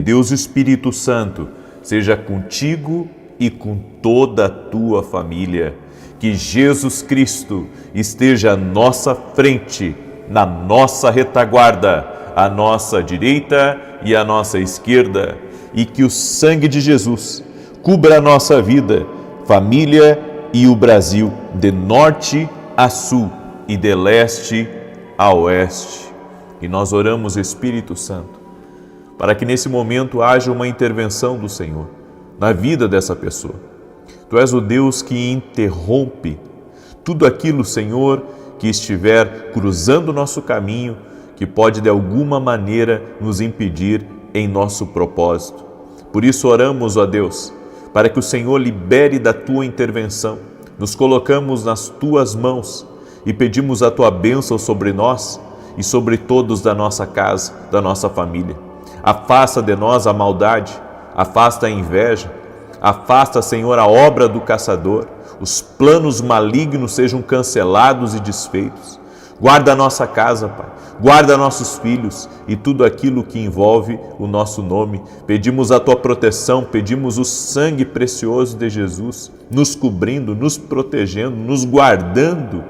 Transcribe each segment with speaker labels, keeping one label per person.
Speaker 1: Deus Espírito Santo seja contigo e com toda a tua família. Que Jesus Cristo esteja à nossa frente, na nossa retaguarda, à nossa direita e à nossa esquerda. E que o sangue de Jesus cubra a nossa vida, família e o Brasil, de norte a sul e de leste a oeste. E nós oramos, Espírito Santo, para que nesse momento haja uma intervenção do Senhor na vida dessa pessoa. Tu és o Deus que interrompe tudo aquilo, Senhor, que estiver cruzando o nosso caminho, que pode de alguma maneira nos impedir em nosso propósito. Por isso oramos, ó Deus, para que o Senhor libere da tua intervenção. Nos colocamos nas tuas mãos e pedimos a tua bênção sobre nós e sobre todos da nossa casa, da nossa família. Afasta de nós a maldade, afasta a inveja, afasta, Senhor, a obra do caçador, os planos malignos sejam cancelados e desfeitos. Guarda a nossa casa, Pai, guarda nossos filhos e tudo aquilo que envolve o nosso nome. Pedimos a tua proteção, pedimos o sangue precioso de Jesus, nos cobrindo, nos protegendo, nos guardando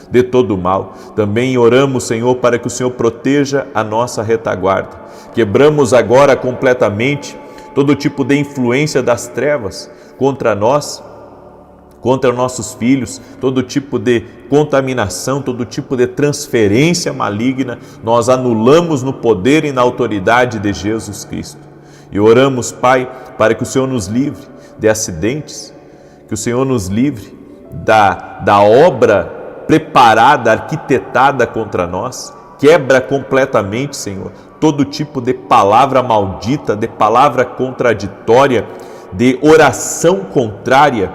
Speaker 1: de todo o mal. Também oramos, Senhor, para que o Senhor proteja a nossa retaguarda. Quebramos agora completamente todo tipo de influência das trevas contra nós, contra nossos filhos, todo tipo de contaminação, todo tipo de transferência maligna, nós anulamos no poder e na autoridade de Jesus Cristo. E oramos, Pai, para que o Senhor nos livre de acidentes, que o Senhor nos livre da obra preparada, arquitetada contra nós. Quebra completamente, Senhor, todo tipo de palavra maldita, de palavra contraditória, de oração contrária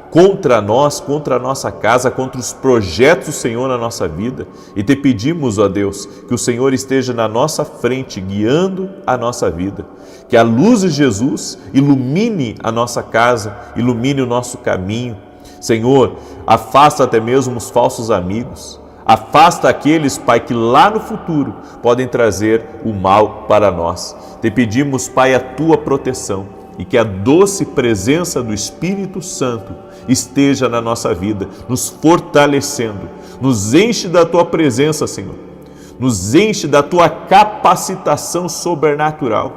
Speaker 1: contra nós, contra a nossa casa, contra os projetos do Senhor na nossa vida. E te pedimos, ó Deus, que o Senhor esteja na nossa frente, guiando a nossa vida. Que a luz de Jesus ilumine a nossa casa, ilumine o nosso caminho. Senhor, afasta até mesmo os falsos amigos. Afasta aqueles, Pai, que lá no futuro podem trazer o mal para nós. Te pedimos, Pai, a tua proteção e que a doce presença do Espírito Santo esteja na nossa vida, nos fortalecendo. Nos enche da tua presença, Senhor. Nos enche da tua capacitação sobrenatural.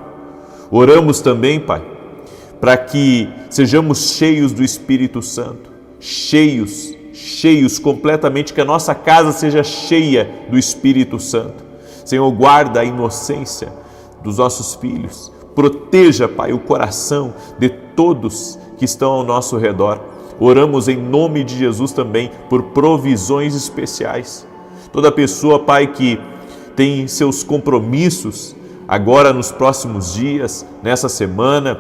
Speaker 1: Oramos também, Pai, para que sejamos cheios do Espírito Santo, cheios completamente, que a nossa casa seja cheia do Espírito Santo. Senhor, guarda a inocência dos nossos filhos. Proteja, Pai, o coração de todos que estão ao nosso redor. Oramos em nome de Jesus também por provisões especiais. Toda pessoa, Pai, que tem seus compromissos agora nos próximos dias, nessa semana,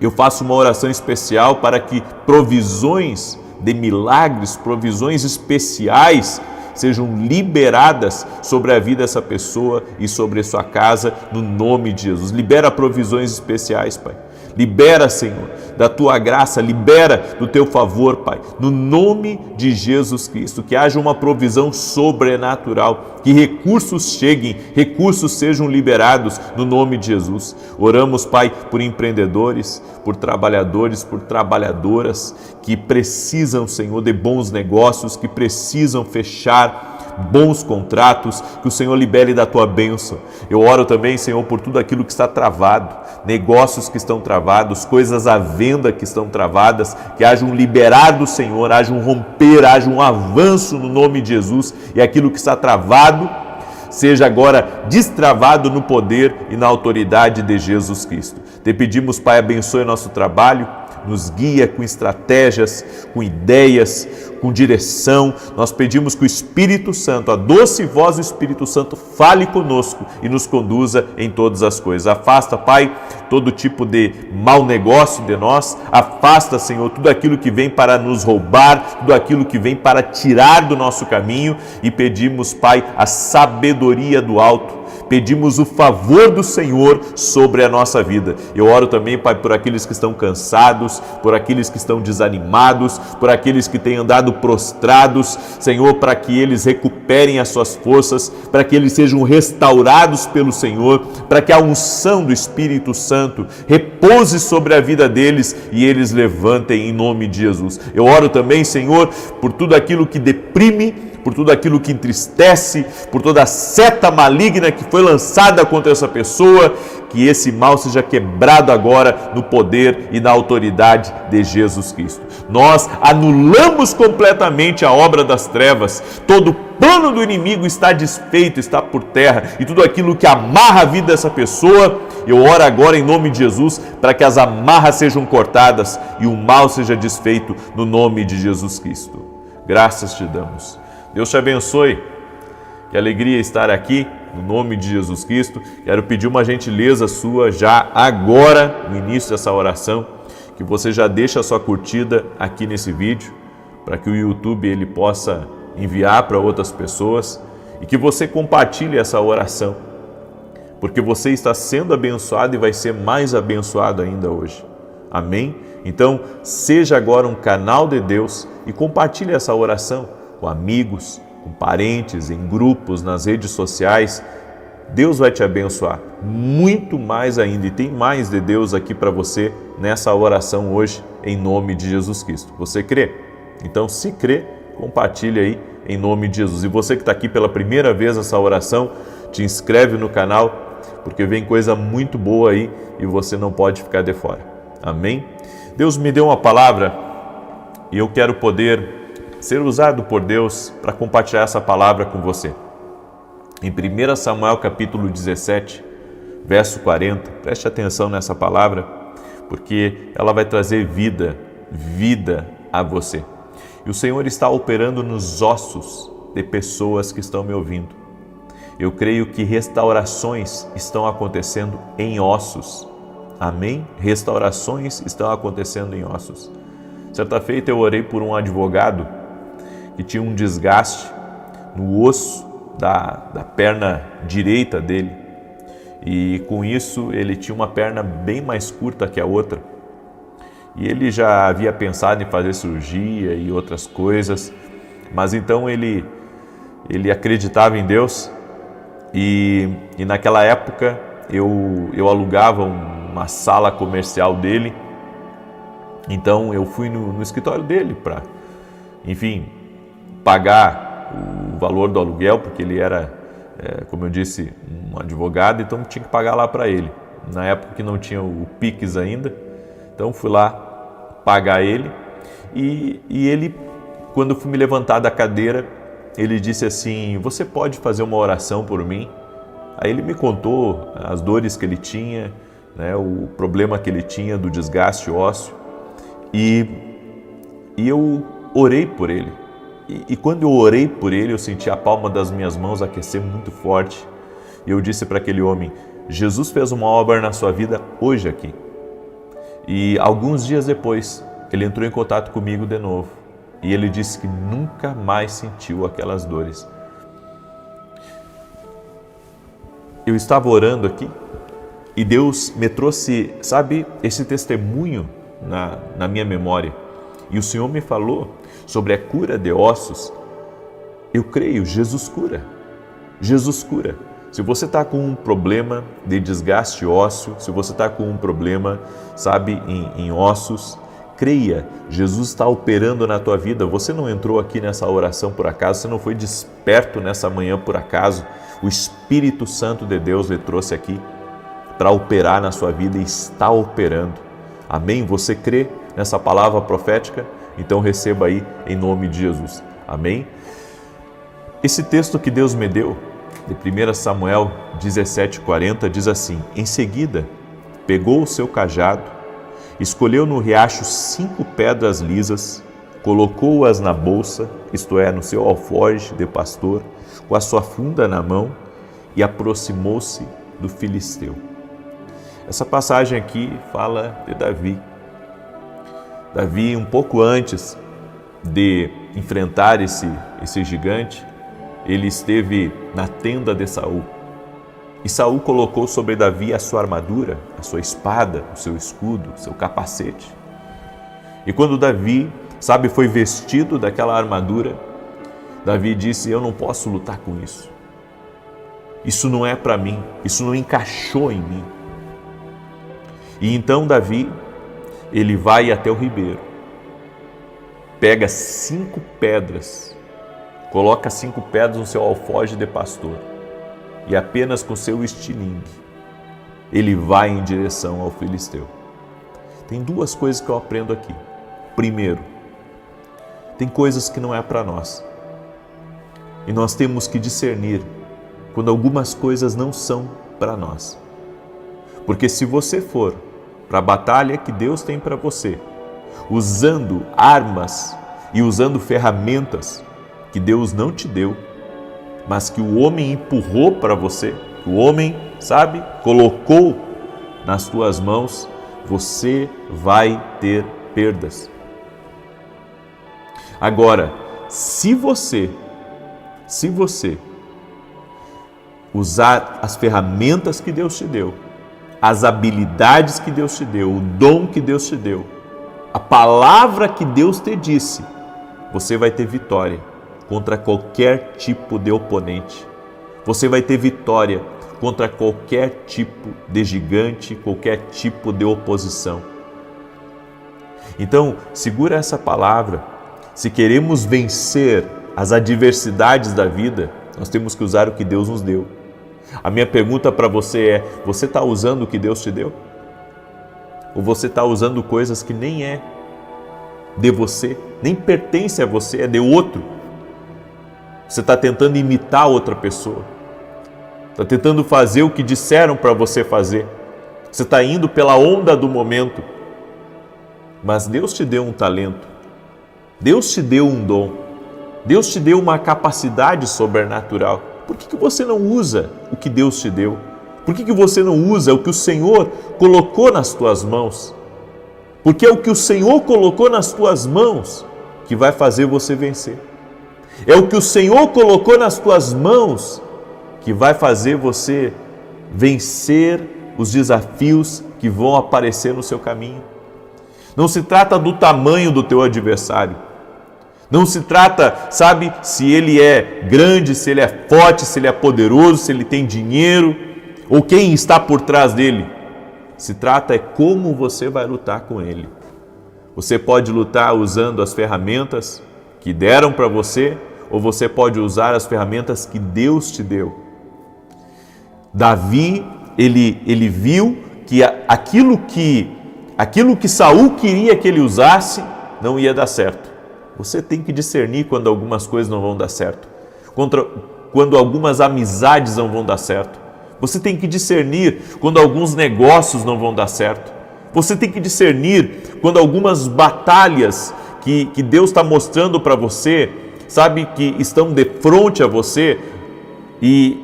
Speaker 1: eu faço uma oração especial para que provisões de milagres, provisões especiais sejam liberadas sobre a vida dessa pessoa e sobre a sua casa, no nome de Jesus. Libera provisões especiais, Pai. Libera, Senhor, da tua graça, libera do teu favor, Pai, no nome de Jesus Cristo, que haja uma provisão sobrenatural, que recursos cheguem, recursos sejam liberados no nome de Jesus. Oramos, Pai, por empreendedores, por trabalhadores, por trabalhadoras que precisam, Senhor, de bons negócios, que precisam fechar bons contratos, que o Senhor libere da tua bênção. Eu oro também, Senhor, por tudo aquilo que está travado, negócios que estão travados, coisas à venda que estão travadas, que haja um liberar do Senhor, haja um romper, haja um avanço no nome de Jesus, e aquilo que está travado seja agora destravado no poder e na autoridade de Jesus Cristo. Te pedimos, Pai, abençoe nosso trabalho, nos guia com estratégias, com ideias, com direção. Nós pedimos que o Espírito Santo, a doce voz do Espírito Santo, fale conosco e nos conduza em todas as coisas. Afasta, Pai, todo tipo de mau negócio de nós. Afasta, Senhor, tudo aquilo que vem para nos roubar, tudo aquilo que vem para tirar do nosso caminho. E pedimos, Pai, a sabedoria do alto. pedimos o favor do Senhor sobre a nossa vida. Eu oro também, Pai, por aqueles que estão cansados, por aqueles que estão desanimados, por aqueles que têm andado prostrados, Senhor, para que eles recuperem as suas forças, para que eles sejam restaurados pelo Senhor, para que a unção do Espírito Santo repouse sobre a vida deles e eles levantem em nome de Jesus. Eu oro também, Senhor, por tudo aquilo que deprime, por tudo aquilo que entristece, por toda a seta maligna que foi lançada contra essa pessoa, que esse mal seja quebrado agora no poder e na autoridade de Jesus Cristo. Nós anulamos completamente a obra das trevas, todo plano do inimigo está desfeito, está por terra, e tudo aquilo que amarra a vida dessa pessoa, eu oro agora em nome de Jesus, para que as amarras sejam cortadas e o mal seja desfeito no nome de Jesus Cristo. Graças te damos. Deus te abençoe. Que alegria estar aqui, no nome de Jesus Cristo. Quero pedir uma gentileza sua já agora, no início dessa oração, que você já deixe a sua curtida aqui nesse vídeo, para que o YouTube ele possa enviar para outras pessoas e que você compartilhe essa oração, porque você está sendo abençoado e vai ser mais abençoado ainda hoje. Amém? Então, seja agora um canal de Deus e compartilhe essa oração com amigos, com parentes, em grupos, nas redes sociais. Deus vai te abençoar muito mais ainda, e tem mais de Deus aqui para você nessa oração hoje, em nome de Jesus Cristo. Você crê? Então, se crê, compartilhe aí em nome de Jesus. E você que está aqui pela primeira vez nessa oração, te inscreve no canal, porque vem coisa muito boa aí e você não pode ficar de fora. Amém? Deus me deu uma palavra e eu quero poder ser usado por Deus para compartilhar essa palavra com você. Em 1 Samuel capítulo 17, verso 40, preste atenção nessa palavra, porque ela vai trazer vida a você. E o Senhor está operando nos ossos de pessoas que estão me ouvindo. Eu creio que restaurações estão acontecendo em ossos. Amém? Restaurações estão acontecendo em ossos. Certa feita eu orei por um advogado que tinha um desgaste no osso da perna direita dele. E com isso ele tinha uma perna bem mais curta que a outra. E ele já havia pensado em fazer cirurgia e outras coisas, mas então ele acreditava em Deus e naquela época eu alugava uma sala comercial dele. Então eu fui no escritório dele para, enfim, pagar o valor do aluguel, porque ele era, como eu disse, um advogado, então tinha que pagar lá para ele. Na época que não tinha o Pix ainda, então fui lá pagar ele e ele, quando eu fui me levantar da cadeira, ele disse assim: você pode fazer uma oração por mim? Aí ele me contou as dores que ele tinha, né, o problema que ele tinha do desgaste ósseo, e eu orei por ele. E quando eu orei por ele, eu senti a palma das minhas mãos aquecer muito forte. E eu disse para aquele homem: Jesus fez uma obra na sua vida hoje aqui. E alguns dias depois, ele entrou em contato comigo de novo. E ele disse que nunca mais sentiu aquelas dores. Eu estava orando aqui e Deus me trouxe, sabe, esse testemunho na minha memória. E o Senhor me falou sobre a cura de ossos. Eu creio, Jesus cura. Jesus cura. Se você está com um problema de desgaste ósseo, se você está com um problema, sabe, em ossos, creia, Jesus está operando na tua vida. Você não entrou aqui nessa oração por acaso, você não foi desperto nessa manhã por acaso. O Espírito Santo de Deus lhe trouxe aqui para operar na sua vida e está operando. Amém? Você crê nessa palavra profética? Então receba aí em nome de Jesus. Amém? Esse texto que Deus me deu, de 1 Samuel 17:40, diz assim: em seguida, pegou o seu cajado, escolheu no riacho 5 pedras lisas, colocou-as na bolsa, isto é, no seu alforje de pastor, com a sua funda na mão, e aproximou-se do filisteu. Essa passagem aqui fala de Davi. Davi, um pouco antes de enfrentar esse gigante, ele esteve na tenda de Saul. E Saul colocou sobre Davi a sua armadura, a sua espada, o seu escudo, o seu capacete. E quando Davi, foi vestido daquela armadura, Davi disse: eu não posso lutar com isso. Isso não é para mim, isso não encaixou em mim. E então Davi, ele vai até o ribeiro, pega 5 pedras, coloca 5 pedras no seu alforje de pastor e apenas com seu estilingue, ele vai em direção ao filisteu. Tem 2 coisas que eu aprendo aqui. Primeiro, tem coisas que não é para nós e nós temos que discernir quando algumas coisas não são para nós. Porque se você for para a batalha que Deus tem para você, usando armas e usando ferramentas que Deus não te deu, mas que o homem empurrou para você, que o homem, colocou nas tuas mãos, você vai ter perdas. Agora, se você usar as ferramentas que Deus te deu, as habilidades que Deus te deu, o dom que Deus te deu, a palavra que Deus te disse, você vai ter vitória contra qualquer tipo de oponente. Você vai ter vitória contra qualquer tipo de gigante, qualquer tipo de oposição. Então, segura essa palavra. Se queremos vencer as adversidades da vida, nós temos que usar o que Deus nos deu. A minha pergunta para você é: você está usando o que Deus te deu? Ou você está usando coisas que nem é de você, nem pertence a você, é de outro? Você está tentando imitar outra pessoa, está tentando fazer o que disseram para você fazer, você está indo pela onda do momento, mas Deus te deu um talento, Deus te deu um dom, Deus te deu uma capacidade sobrenatural. Por que você não usa o que Deus te deu? Por que você não usa o que o Senhor colocou nas tuas mãos? Porque é o que o Senhor colocou nas tuas mãos que vai fazer você vencer. É o que o Senhor colocou nas tuas mãos que vai fazer você vencer os desafios que vão aparecer no seu caminho. Não se trata do tamanho do teu adversário. Não se trata, se ele é grande, se ele é forte, se ele é poderoso, se ele tem dinheiro, ou quem está por trás dele. Se trata como você vai lutar com ele. Você pode lutar usando as ferramentas que deram para você, ou você pode usar as ferramentas que Deus te deu. Davi, ele viu que aquilo que Saul queria que ele usasse não ia dar certo. Você tem que discernir quando algumas coisas não vão dar certo, quando algumas amizades não vão dar certo. Você tem que discernir quando alguns negócios não vão dar certo. Você tem que discernir quando algumas batalhas que Deus está mostrando para você, que estão de frente a você e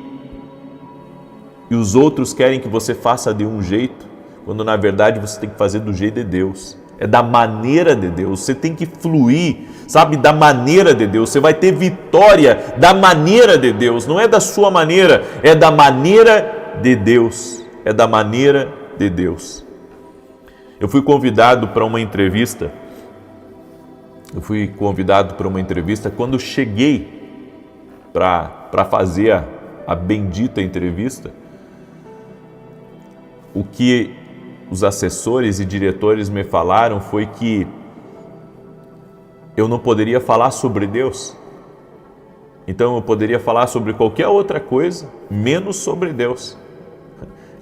Speaker 1: os outros querem que você faça de um jeito, quando na verdade você tem que fazer do jeito de Deus. É da maneira de Deus, você tem que fluir, da maneira de Deus. Você vai ter vitória da maneira de Deus, não é da sua maneira, é da maneira de Deus, é da maneira de Deus. Eu fui convidado para uma entrevista, quando cheguei para fazer a bendita entrevista, o que os assessores e diretores me falaram foi que eu não poderia falar sobre Deus. Então eu poderia falar sobre qualquer outra coisa, menos sobre Deus.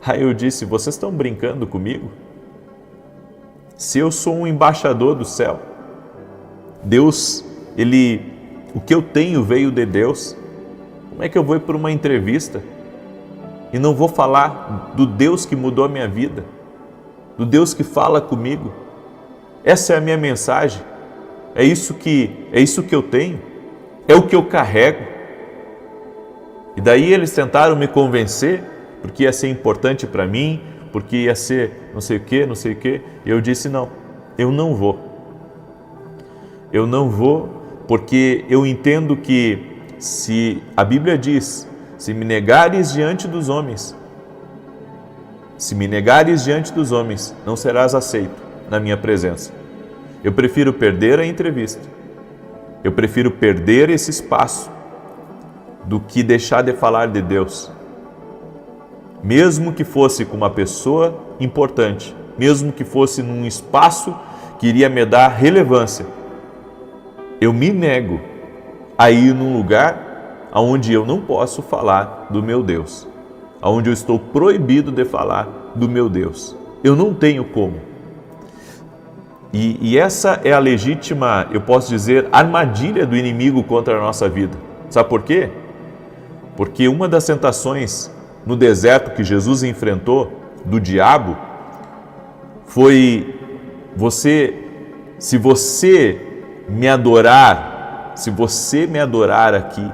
Speaker 1: Aí eu disse: vocês estão brincando comigo? Se eu sou um embaixador do céu, Deus, o que eu tenho veio de Deus. Como é que eu vou para uma entrevista e não vou falar do Deus que mudou a minha vida? Do Deus que fala comigo? Essa é a minha mensagem, é isso que eu tenho, é o que eu carrego. E daí eles tentaram me convencer, porque ia ser importante para mim, porque ia ser não sei o que, e eu disse: não, eu não vou, porque eu entendo que se a Bíblia diz: se me negares diante dos homens, Se me negares diante dos homens, não serás aceito na minha presença. Eu prefiro perder a entrevista. Eu prefiro perder esse espaço do que deixar de falar de Deus. Mesmo que fosse com uma pessoa importante, mesmo que fosse num espaço que iria me dar relevância, eu me nego a ir num lugar onde eu não posso falar do meu Deus, onde eu estou proibido de falar do meu Deus. Eu não tenho como. E essa é a legítima, eu posso dizer, armadilha do inimigo contra a nossa vida. Sabe por quê? Porque uma das tentações no deserto que Jesus enfrentou do diabo foi: se você me adorar aqui,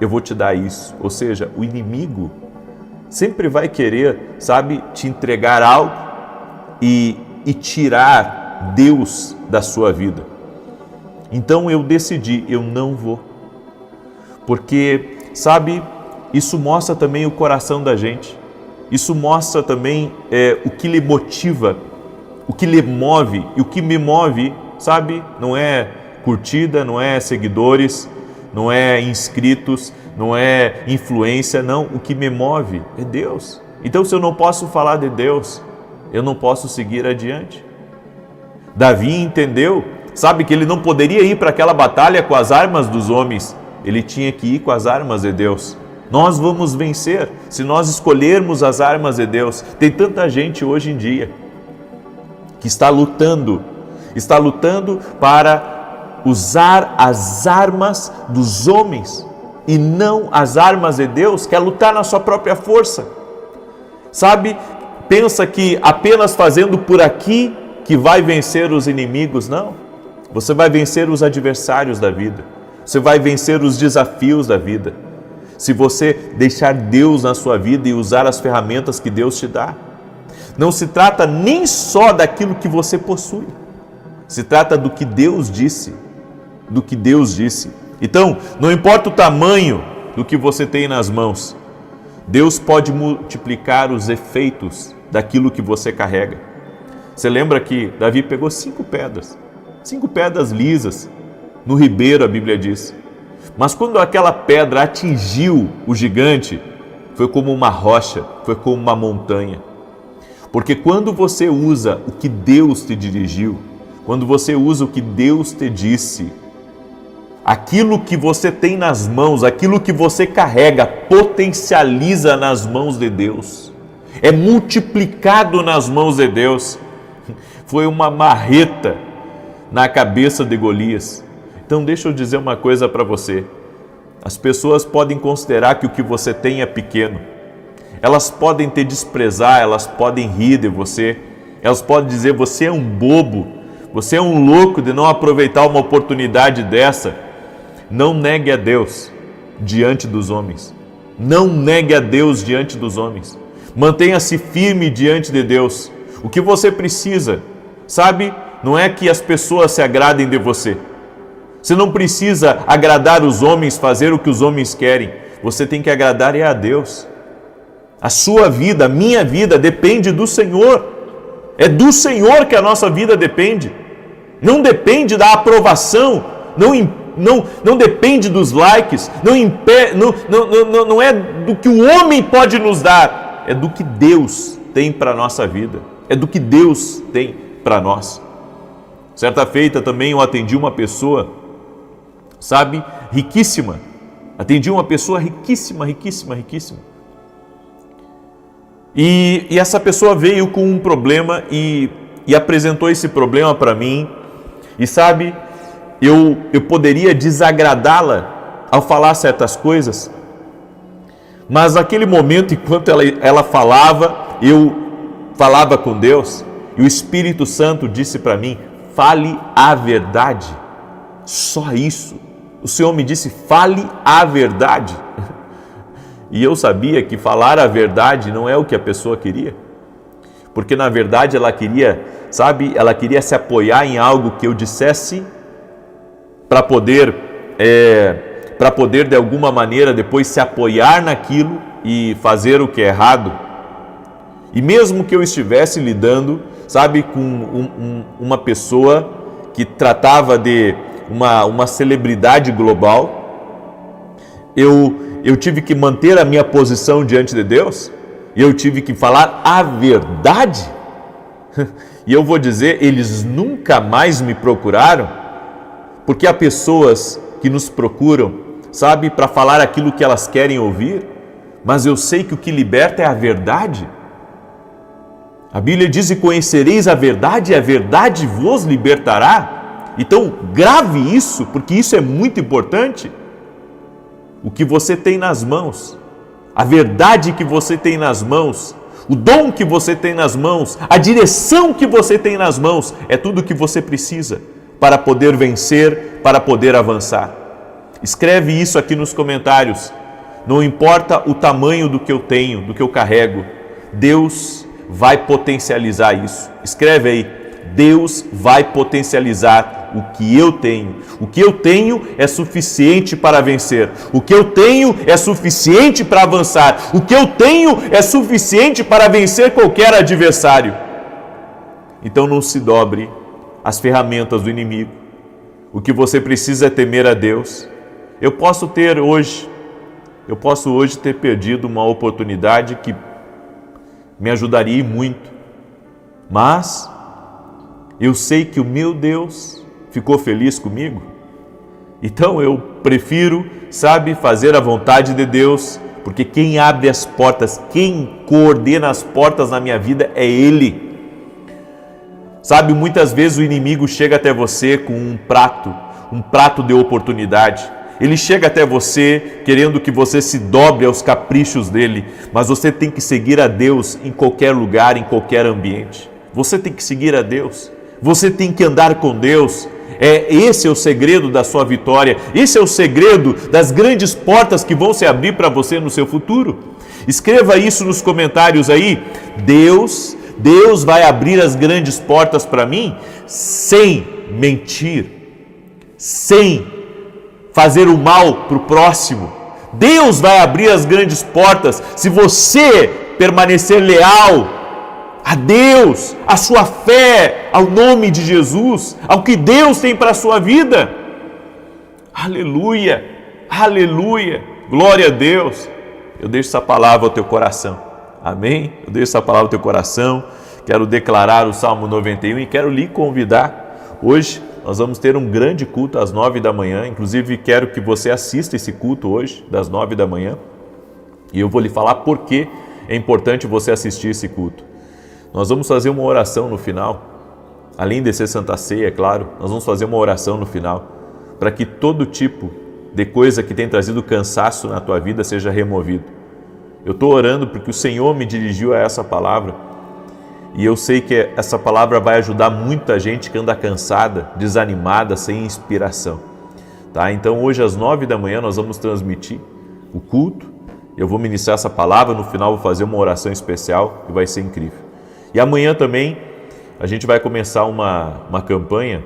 Speaker 1: eu vou te dar isso. Ou seja, o inimigo sempre vai querer, te entregar algo e tirar Deus da sua vida. Então eu decidi, eu não vou. Porque, isso mostra também o coração da gente. Isso mostra também o que lhe motiva, o que lhe move. E o que me move, não é curtida, não é seguidores, não é inscritos, não é influência, não. O que me move é Deus. Então, se eu não posso falar de Deus, eu não posso seguir adiante. Davi entendeu, que ele não poderia ir para aquela batalha com as armas dos homens, ele tinha que ir com as armas de Deus. Nós vamos vencer se nós escolhermos as armas de Deus. Tem tanta gente hoje em dia que está lutando para usar as armas dos homens e não as armas de Deus, quer lutar na sua própria força. Pensa que apenas fazendo por aqui que vai vencer os inimigos. Não, você vai vencer os adversários da vida, você vai vencer os desafios da vida, se você deixar Deus na sua vida e usar as ferramentas que Deus te dá. Não se trata nem só daquilo que você possui, se trata do que Deus disse, Então, não importa o tamanho do que você tem nas mãos, Deus pode multiplicar os efeitos daquilo que você carrega. Você lembra que Davi pegou 5 pedras lisas, no ribeiro, a Bíblia diz. Mas quando aquela pedra atingiu o gigante, foi como uma rocha, foi como uma montanha. Porque quando você usa o que Deus te dirigiu, quando você usa o que Deus te disse, aquilo que você tem nas mãos, aquilo que você carrega, potencializa nas mãos de Deus. É multiplicado nas mãos de Deus. Foi uma marreta na cabeça de Golias. Então deixa eu dizer uma coisa para você. As pessoas podem considerar que o que você tem é pequeno. Elas podem te desprezar, elas podem rir de você. Elas podem dizer: você é um bobo, você é um louco de não aproveitar uma oportunidade dessa. Não negue a Deus diante dos homens. Não negue a Deus diante dos homens. Mantenha-se firme diante de Deus. O que você precisa, não é que as pessoas se agradem de você. Você não precisa agradar os homens, fazer o que os homens querem. Você tem que agradar a Deus. A sua vida, a minha vida depende do Senhor. É do Senhor que a nossa vida depende. Não depende da aprovação, não depende dos likes, não é do que o homem pode nos dar, é do que Deus tem para a nossa vida, é do que Deus tem para nós. Certa feita também eu atendi uma pessoa, riquíssima, riquíssima. E essa pessoa veio com um problema e apresentou esse problema para mim. E eu poderia desagradá-la ao falar certas coisas, mas naquele momento, enquanto ela falava, eu falava com Deus, e o Espírito Santo disse para mim: fale a verdade. Só isso. O Senhor me disse: fale a verdade. E eu sabia que falar a verdade não é o que a pessoa queria, porque na verdade ela queria, ela queria se apoiar em algo que eu dissesse para poder de alguma maneira depois se apoiar naquilo e fazer o que é errado. E mesmo que eu estivesse lidando, sabe, com uma pessoa que tratava de uma celebridade global, eu tive que manter a minha posição diante de Deus, e eu tive que falar a verdade. E eu vou dizer, eles nunca mais me procuraram, porque há pessoas que nos procuram, sabe, para falar aquilo que elas querem ouvir, mas eu sei que o que liberta é a verdade. A Bíblia diz: e conhecereis a verdade, e a verdade vos libertará. Então grave isso, porque isso é muito importante. O que você tem nas mãos, a verdade que você tem nas mãos, o dom que você tem nas mãos, a direção que você tem nas mãos, é tudo o que você precisa para poder vencer, para poder avançar. Escreve isso aqui nos comentários. Não importa o tamanho do que eu tenho, do que eu carrego, Deus vai potencializar isso. Escreve aí: Deus vai potencializar o que eu tenho. O que eu tenho é suficiente para vencer. O que eu tenho é suficiente para avançar. O que eu tenho é suficiente para vencer qualquer adversário. Então não se dobre às ferramentas do inimigo. O que você precisa é temer a Deus. Eu posso hoje ter perdido uma oportunidade que me ajudaria muito, mas eu sei que o meu Deus ficou feliz comigo, então eu prefiro, sabe, fazer a vontade de Deus, porque quem abre as portas, quem coordena as portas na minha vida é Ele. Sabe, muitas vezes o inimigo chega até você com um prato de oportunidade. Ele chega até você querendo que você se dobre aos caprichos dele, mas você tem que seguir a Deus em qualquer lugar, em qualquer ambiente. Você tem que seguir a Deus, você tem que andar com Deus. Esse é o segredo da sua vitória, esse é o segredo das grandes portas que vão se abrir para você no seu futuro. Escreva isso nos comentários aí. Deus vai abrir as grandes portas para mim sem mentir, sem fazer o mal para o próximo. Deus vai abrir as grandes portas se você permanecer leal a Deus, a sua fé, ao nome de Jesus, ao que Deus tem para a sua vida. Aleluia, aleluia, glória a Deus. Eu deixo essa palavra ao teu coração, amém? Eu deixo essa palavra ao teu coração, quero declarar o Salmo 91 e quero lhe convidar. Hoje nós vamos ter um grande culto às 9 da manhã, inclusive quero que você assista esse culto hoje, das 9 da manhã, e eu vou lhe falar por que é importante você assistir esse culto. Nós vamos fazer uma oração no final, além de ser Santa Ceia, é claro, nós vamos fazer uma oração no final, para que todo tipo de coisa que tem trazido cansaço na tua vida seja removido. Eu estou orando porque o Senhor me dirigiu a essa palavra, e eu sei que essa palavra vai ajudar muita gente que anda cansada, desanimada, sem inspiração. Tá? Então hoje às 9 da manhã nós vamos transmitir o culto, eu vou ministrar essa palavra, no final vou fazer uma oração especial e vai ser incrível. E amanhã também a gente vai começar uma campanha,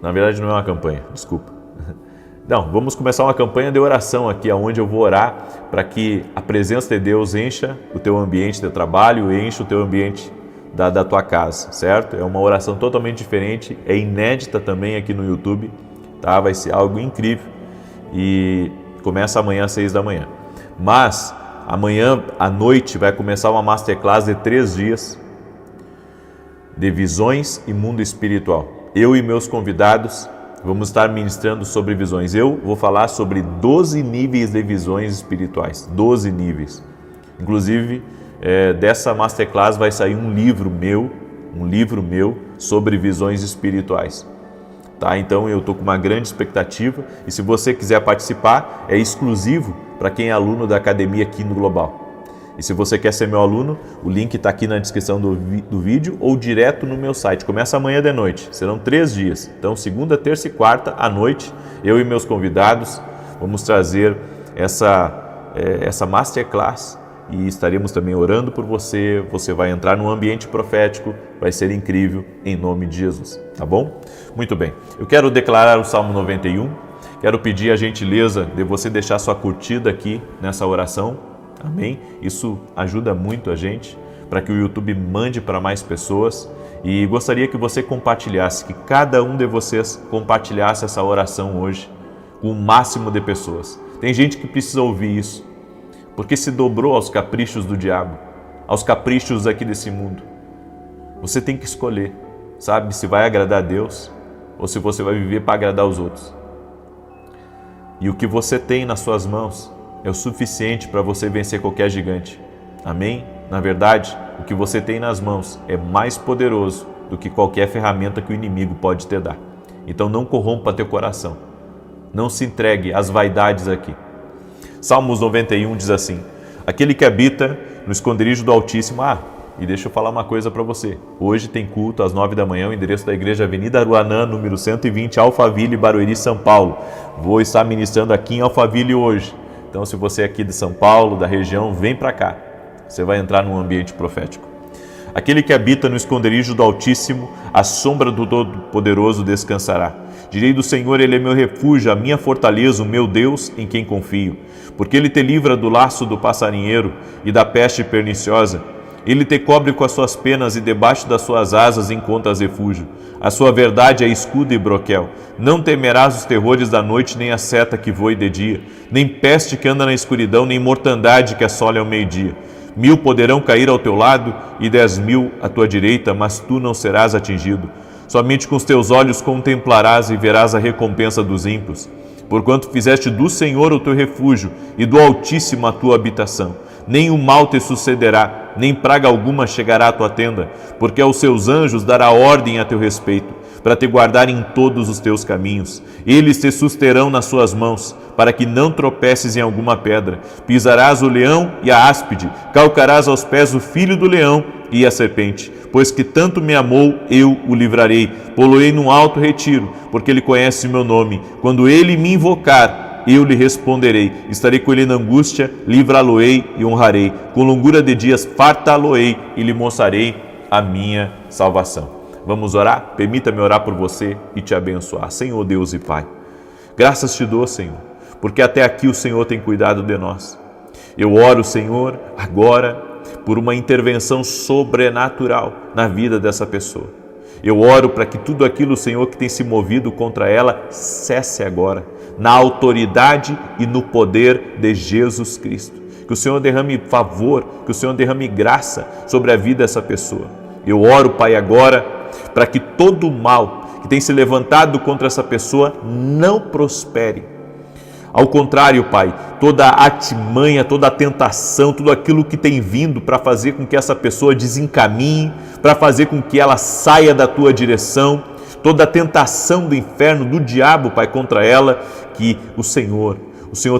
Speaker 1: na verdade não é uma campanha, desculpa. Não, vamos começar uma campanha de oração aqui, onde eu vou orar para que a presença de Deus encha o teu ambiente de trabalho, encha o teu ambiente da tua casa, certo? É uma oração totalmente diferente, é inédita também aqui no YouTube, tá? Vai ser algo incrível e começa amanhã às 6 da manhã. Mas amanhã à noite vai começar uma masterclass de 3 dias de visões e mundo espiritual. Eu e meus convidados vamos estar ministrando sobre visões. Eu vou falar sobre 12 níveis de visões espirituais, 12 níveis. Inclusive, dessa masterclass vai sair um livro meu sobre visões espirituais. Tá? Então eu estou com uma grande expectativa e se você quiser participar, é exclusivo para quem é aluno da Academia Quino Global. E se você quer ser meu aluno, o link está aqui na descrição do vídeo ou direto no meu site. Começa amanhã de noite, serão 3 dias. Então segunda, terça e quarta à noite, eu e meus convidados vamos trazer essa masterclass e estaremos também orando por você. Você vai entrar num ambiente profético, vai ser incrível em nome de Jesus, tá bom? Muito bem, eu quero declarar o Salmo 91, quero pedir a gentileza de você deixar sua curtida aqui nessa oração, amém? Isso ajuda muito a gente para que o YouTube mande para mais pessoas. E gostaria que você compartilhasse, que cada um de vocês compartilhasse essa oração hoje com o máximo de pessoas. Tem gente que precisa ouvir isso, porque se dobrou aos caprichos do diabo, aos caprichos aqui desse mundo. Você tem que escolher, sabe, se vai agradar a Deus ou se você vai viver para agradar os outros. E o que você tem nas suas mãos é o suficiente para você vencer qualquer gigante. Amém? Na verdade, o que você tem nas mãos é mais poderoso do que qualquer ferramenta que o inimigo pode te dar. Então não corrompa teu coração. Não se entregue às vaidades aqui. Salmos 91 diz assim: aquele que habita no esconderijo do Altíssimo. E deixa eu falar uma coisa para você. Hoje tem culto às 9 da manhã, o endereço da igreja Avenida Aruanã, número 120, Alphaville, Barueri, São Paulo. Vou estar ministrando aqui em Alphaville hoje. Então, se você é aqui de São Paulo, da região, vem para cá. Você vai entrar num ambiente profético. Aquele que habita no esconderijo do Altíssimo, à sombra do Todo-Poderoso descansará. Direi do Senhor, Ele é meu refúgio, a minha fortaleza, o meu Deus, em quem confio. Porque Ele te livra do laço do passarinheiro e da peste perniciosa. Ele te cobre com as suas penas e debaixo das suas asas encontras refúgio. A sua verdade é escudo e broquel. Não temerás os terrores da noite, nem a seta que voe de dia, nem peste que anda na escuridão, nem mortandade que assole ao meio-dia. 1000 poderão cair ao teu lado e 10.000 à tua direita, mas tu não serás atingido. Somente com os teus olhos contemplarás e verás a recompensa dos ímpios. Porquanto fizeste do Senhor o teu refúgio e do Altíssimo a tua habitação. Nem o mal te sucederá, nem praga alguma chegará à tua tenda, porque aos seus anjos dará ordem a teu respeito, para te guardar em todos os teus caminhos. Eles te susterão nas suas mãos, para que não tropeces em alguma pedra. Pisarás o leão e a áspide, calcarás aos pés o filho do leão e a serpente. Pois que tanto me amou, eu o livrarei. Pô-lo-ei num alto retiro, porque ele conhece o meu nome. Quando ele me invocar, eu lhe responderei. Estarei com ele na angústia, livrá-lo-ei e honrarei. Com longura de dias fartá-lo-ei e lhe mostrarei a minha salvação. Vamos orar? Permita-me orar por você e te abençoar. Senhor Deus e Pai, graças te dou, Senhor, porque até aqui o Senhor tem cuidado de nós. Eu oro, Senhor, agora por uma intervenção sobrenatural na vida dessa pessoa. Eu oro para que tudo aquilo, Senhor, que tem se movido contra ela, cesse agora, na autoridade e no poder de Jesus Cristo. Que o Senhor derrame favor, que o Senhor derrame graça sobre a vida dessa pessoa. Eu oro, Pai, agora, para que todo o mal que tem se levantado contra essa pessoa não prospere. Ao contrário, Pai, toda a artimanha, toda a tentação, tudo aquilo que tem vindo para fazer com que essa pessoa desencaminhe, para fazer com que ela saia da Tua direção, toda a tentação do inferno, do diabo, Pai, contra ela, que o Senhor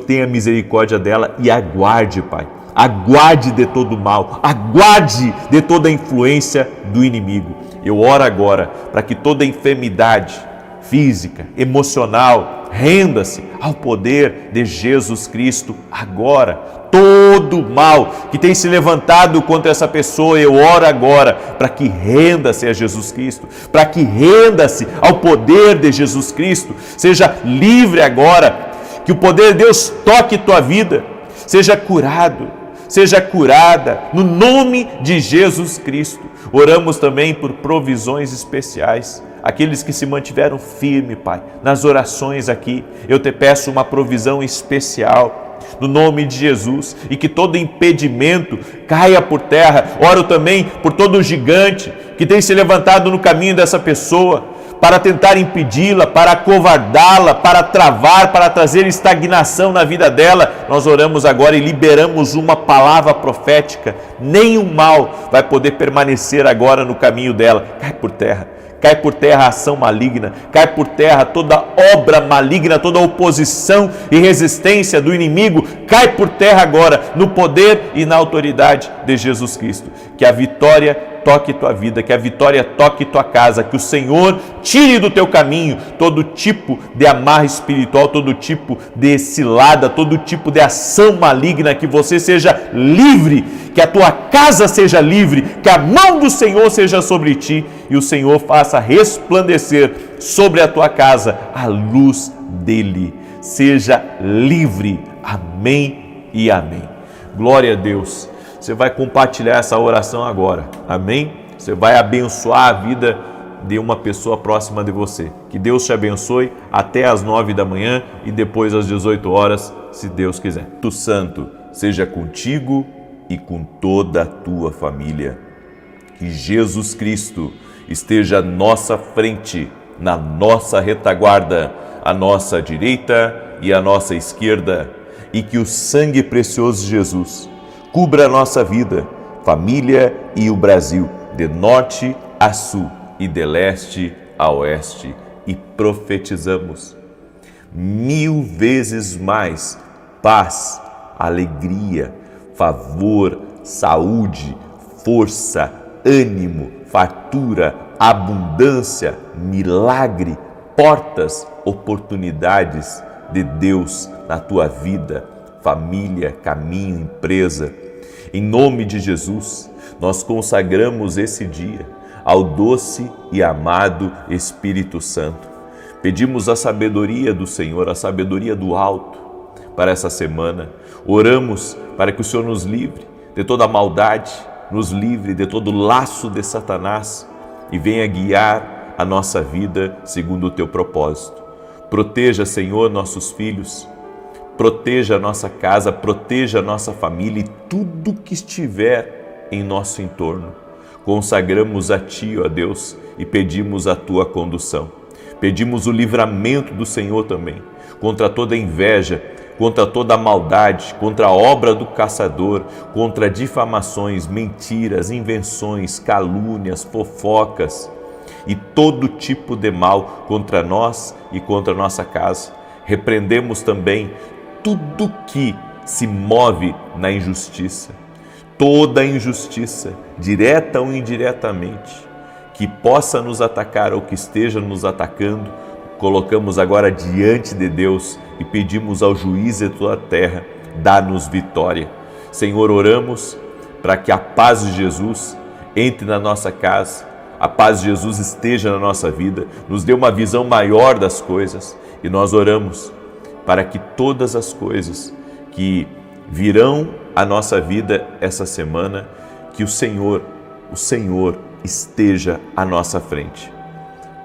Speaker 1: tenha misericórdia dela e aguarde, Pai. Aguarde de todo o mal, aguarde de toda a influência do inimigo. Eu oro agora para que toda enfermidade física, emocional, renda-se ao poder de Jesus Cristo agora. Todo mal que tem se levantado contra essa pessoa, eu oro agora para que renda-se a Jesus Cristo, para que renda-se ao poder de Jesus Cristo. Seja livre agora, que o poder de Deus toque tua vida, seja curado, seja curada, no nome de Jesus Cristo. Oramos também por provisões especiais. Aqueles que se mantiveram firmes, Pai, nas orações aqui, eu te peço uma provisão especial, no nome de Jesus, e que todo impedimento caia por terra. Oro também por todo gigante que tem se levantado no caminho dessa pessoa, para tentar impedi-la, para acovardá-la, para travar, para trazer estagnação na vida dela. Nós oramos agora e liberamos uma palavra profética. Nenhum mal vai poder permanecer agora no caminho dela. Cai por terra. Cai por terra a ação maligna, cai por terra toda obra maligna, toda oposição e resistência do inimigo, cai por terra agora, no poder e na autoridade de Jesus Cristo. Que a vitória toque tua vida, que a vitória toque tua casa, que o Senhor tire do teu caminho todo tipo de amarra espiritual, todo tipo de cilada, todo tipo de ação maligna, que você seja livre, que a tua casa seja livre, que a mão do Senhor seja sobre ti e o Senhor faça resplandecer sobre a tua casa a luz dele. Seja livre. Amém e amém. Glória a Deus. você vai compartilhar essa oração agora. Amém? Você vai abençoar a vida de uma pessoa próxima de você. Que Deus te abençoe até às 9 da manhã e depois às 18 horas, se Deus quiser. O Santo seja contigo e com toda a tua família. Que Jesus Cristo esteja à nossa frente, na nossa retaguarda, à nossa direita e à nossa esquerda, e que o sangue precioso de Jesus cubra a nossa vida, família e o Brasil, de norte a sul e de leste a oeste, e profetizamos 1000 vezes mais paz, alegria, favor, saúde, força, ânimo, fartura, abundância, milagre, portas, oportunidades de Deus na tua vida, família, caminho, empresa. Em nome de Jesus, nós consagramos esse dia ao doce e amado Espírito Santo. Pedimos a sabedoria do Senhor, a sabedoria do alto para essa semana. Oramos para que o Senhor nos livre de toda maldade, nos livre de todo laço de Satanás e venha guiar a nossa vida segundo o teu propósito. Proteja, Senhor, nossos filhos, proteja a nossa casa, proteja a nossa família e tudo que estiver em nosso entorno. Consagramos a Ti, ó Deus, e pedimos a Tua condução. Pedimos o livramento do Senhor também, contra toda inveja, contra toda a maldade, contra a obra do caçador, contra difamações, mentiras, invenções, calúnias, fofocas e todo tipo de mal contra nós e contra a nossa casa. Repreendemos também tudo que se move na injustiça, toda injustiça, direta ou indiretamente, que possa nos atacar ou que esteja nos atacando, colocamos agora diante de Deus e pedimos ao juiz de toda a terra, dá-nos vitória. Senhor, oramos para que a paz de Jesus entre na nossa casa, a paz de Jesus esteja na nossa vida, nos dê uma visão maior das coisas e nós oramos para que todas as coisas que virão à nossa vida essa semana, que o Senhor esteja à nossa frente.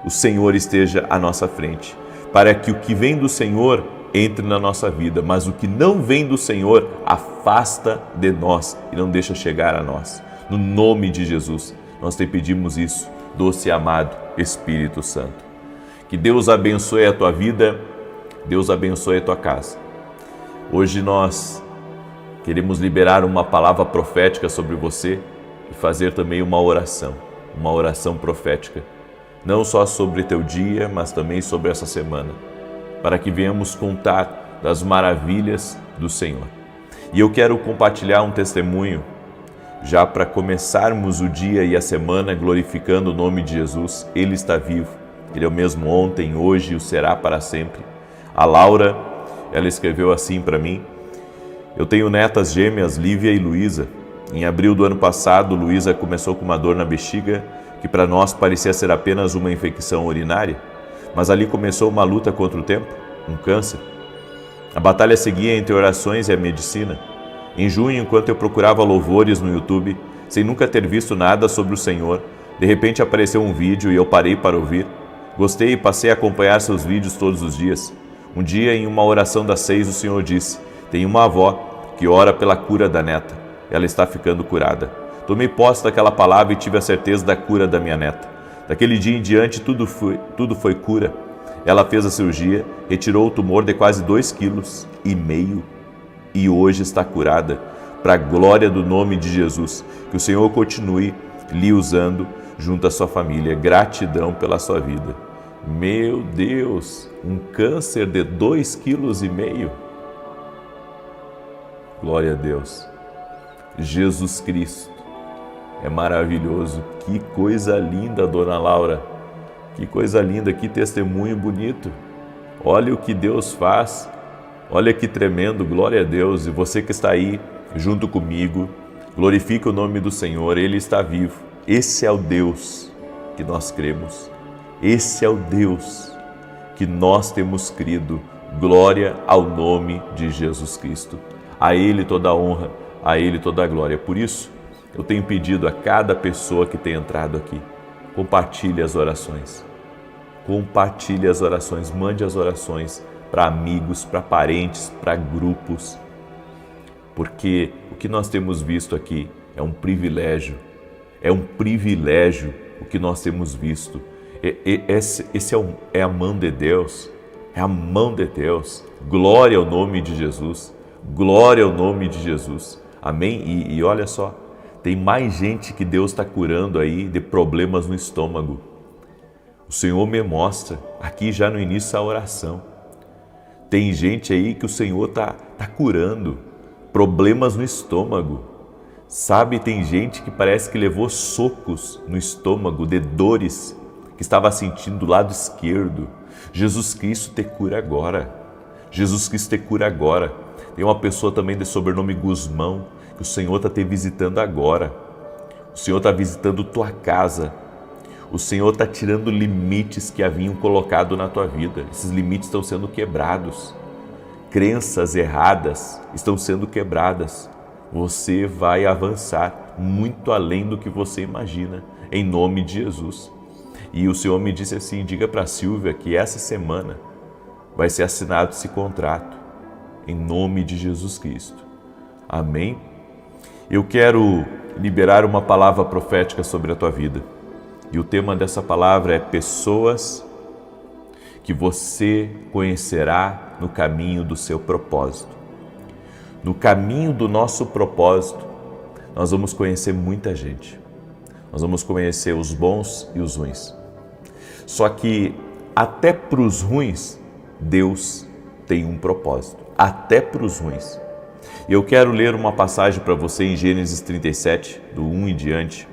Speaker 1: O Senhor esteja à nossa frente, para que o que vem do Senhor entre na nossa vida, mas o que não vem do Senhor afasta de nós e não deixa chegar a nós. No nome de Jesus, nós te pedimos isso, doce e amado Espírito Santo. Que Deus abençoe a tua vida, Deus abençoe a tua casa. Hoje nós queremos liberar uma palavra profética sobre você e fazer também uma oração profética. Não só sobre teu dia, mas também sobre essa semana, para que venhamos contar das maravilhas do Senhor. E eu quero compartilhar um testemunho, já para começarmos o dia e a semana glorificando o nome de Jesus. Ele está vivo, Ele é o mesmo ontem, hoje e o será para sempre. A Laura, ela escreveu assim para mim: eu tenho netas gêmeas, Lívia e Luísa. Em abril do ano passado, Luísa começou com uma dor na bexiga, que para nós parecia ser apenas uma infecção urinária, mas ali começou uma luta contra o tempo, um câncer. A batalha seguia entre orações e a medicina. Em junho, enquanto eu procurava louvores no YouTube, sem nunca ter visto nada sobre o Senhor, de repente apareceu um vídeo e eu parei para ouvir. Gostei e passei a acompanhar seus vídeos todos os dias. Um dia, em uma oração das 6, o Senhor disse: tem uma avó que ora pela cura da neta. Ela está ficando curada. Tomei posse daquela palavra e tive a certeza da cura da minha neta. Daquele dia em diante, tudo foi cura. Ela fez a cirurgia, retirou o tumor de quase 2,5 kg e hoje está curada. Para a glória do nome de Jesus, que o Senhor continue lhe usando junto à sua família. Gratidão pela sua vida. Meu Deus, um câncer de 2,5 kg. Glória a Deus. Jesus Cristo é maravilhoso. Que coisa linda, dona Laura. Que coisa linda, que testemunho bonito. Olha o que Deus faz. Olha que tremendo, glória a Deus. E você que está aí junto comigo, glorifique o nome do Senhor. Ele está vivo. Esse é o Deus que nós cremos. Esse é o Deus que nós temos crido. Glória ao nome de Jesus Cristo. A Ele toda a honra, a Ele toda a glória. Por isso, eu tenho pedido a cada pessoa que tem entrado aqui, compartilhe as orações. Compartilhe as orações, mande as orações para amigos, para parentes, para grupos. Porque o que nós temos visto aqui é um privilégio. É um privilégio o que nós temos visto. É a mão de Deus. É a mão de Deus. Glória ao nome de Jesus. Glória ao nome de Jesus. Amém? E olha só, tem mais gente que Deus está curando aí de problemas no estômago. O Senhor me mostra aqui já no início da oração. Tem gente aí que o Senhor está curando problemas no estômago. Sabe, tem gente que parece que levou socos no estômago de dores que estava sentindo do lado esquerdo. Jesus Cristo te cura agora. Jesus Cristo te cura agora. Tem uma pessoa também de sobrenome Guzmão que o Senhor está te visitando agora. O Senhor está visitando tua casa. O Senhor está tirando limites que haviam colocado na tua vida. Esses limites estão sendo quebrados. Crenças erradas estão sendo quebradas. Você vai avançar muito além do que você imagina, em nome de Jesus. E o Senhor me disse assim, diga para a Silvia que essa semana vai ser assinado esse contrato, em nome de Jesus Cristo. Amém? Eu quero liberar uma palavra profética sobre a tua vida. E o tema dessa palavra é pessoas que você conhecerá no caminho do seu propósito. No caminho do nosso propósito, nós vamos conhecer muita gente. Nós vamos conhecer os bons e os ruins. Só que até para os ruins, Deus tem um propósito. Até para os ruins. Eu quero ler uma passagem para você em Gênesis 37, do 1 em diante,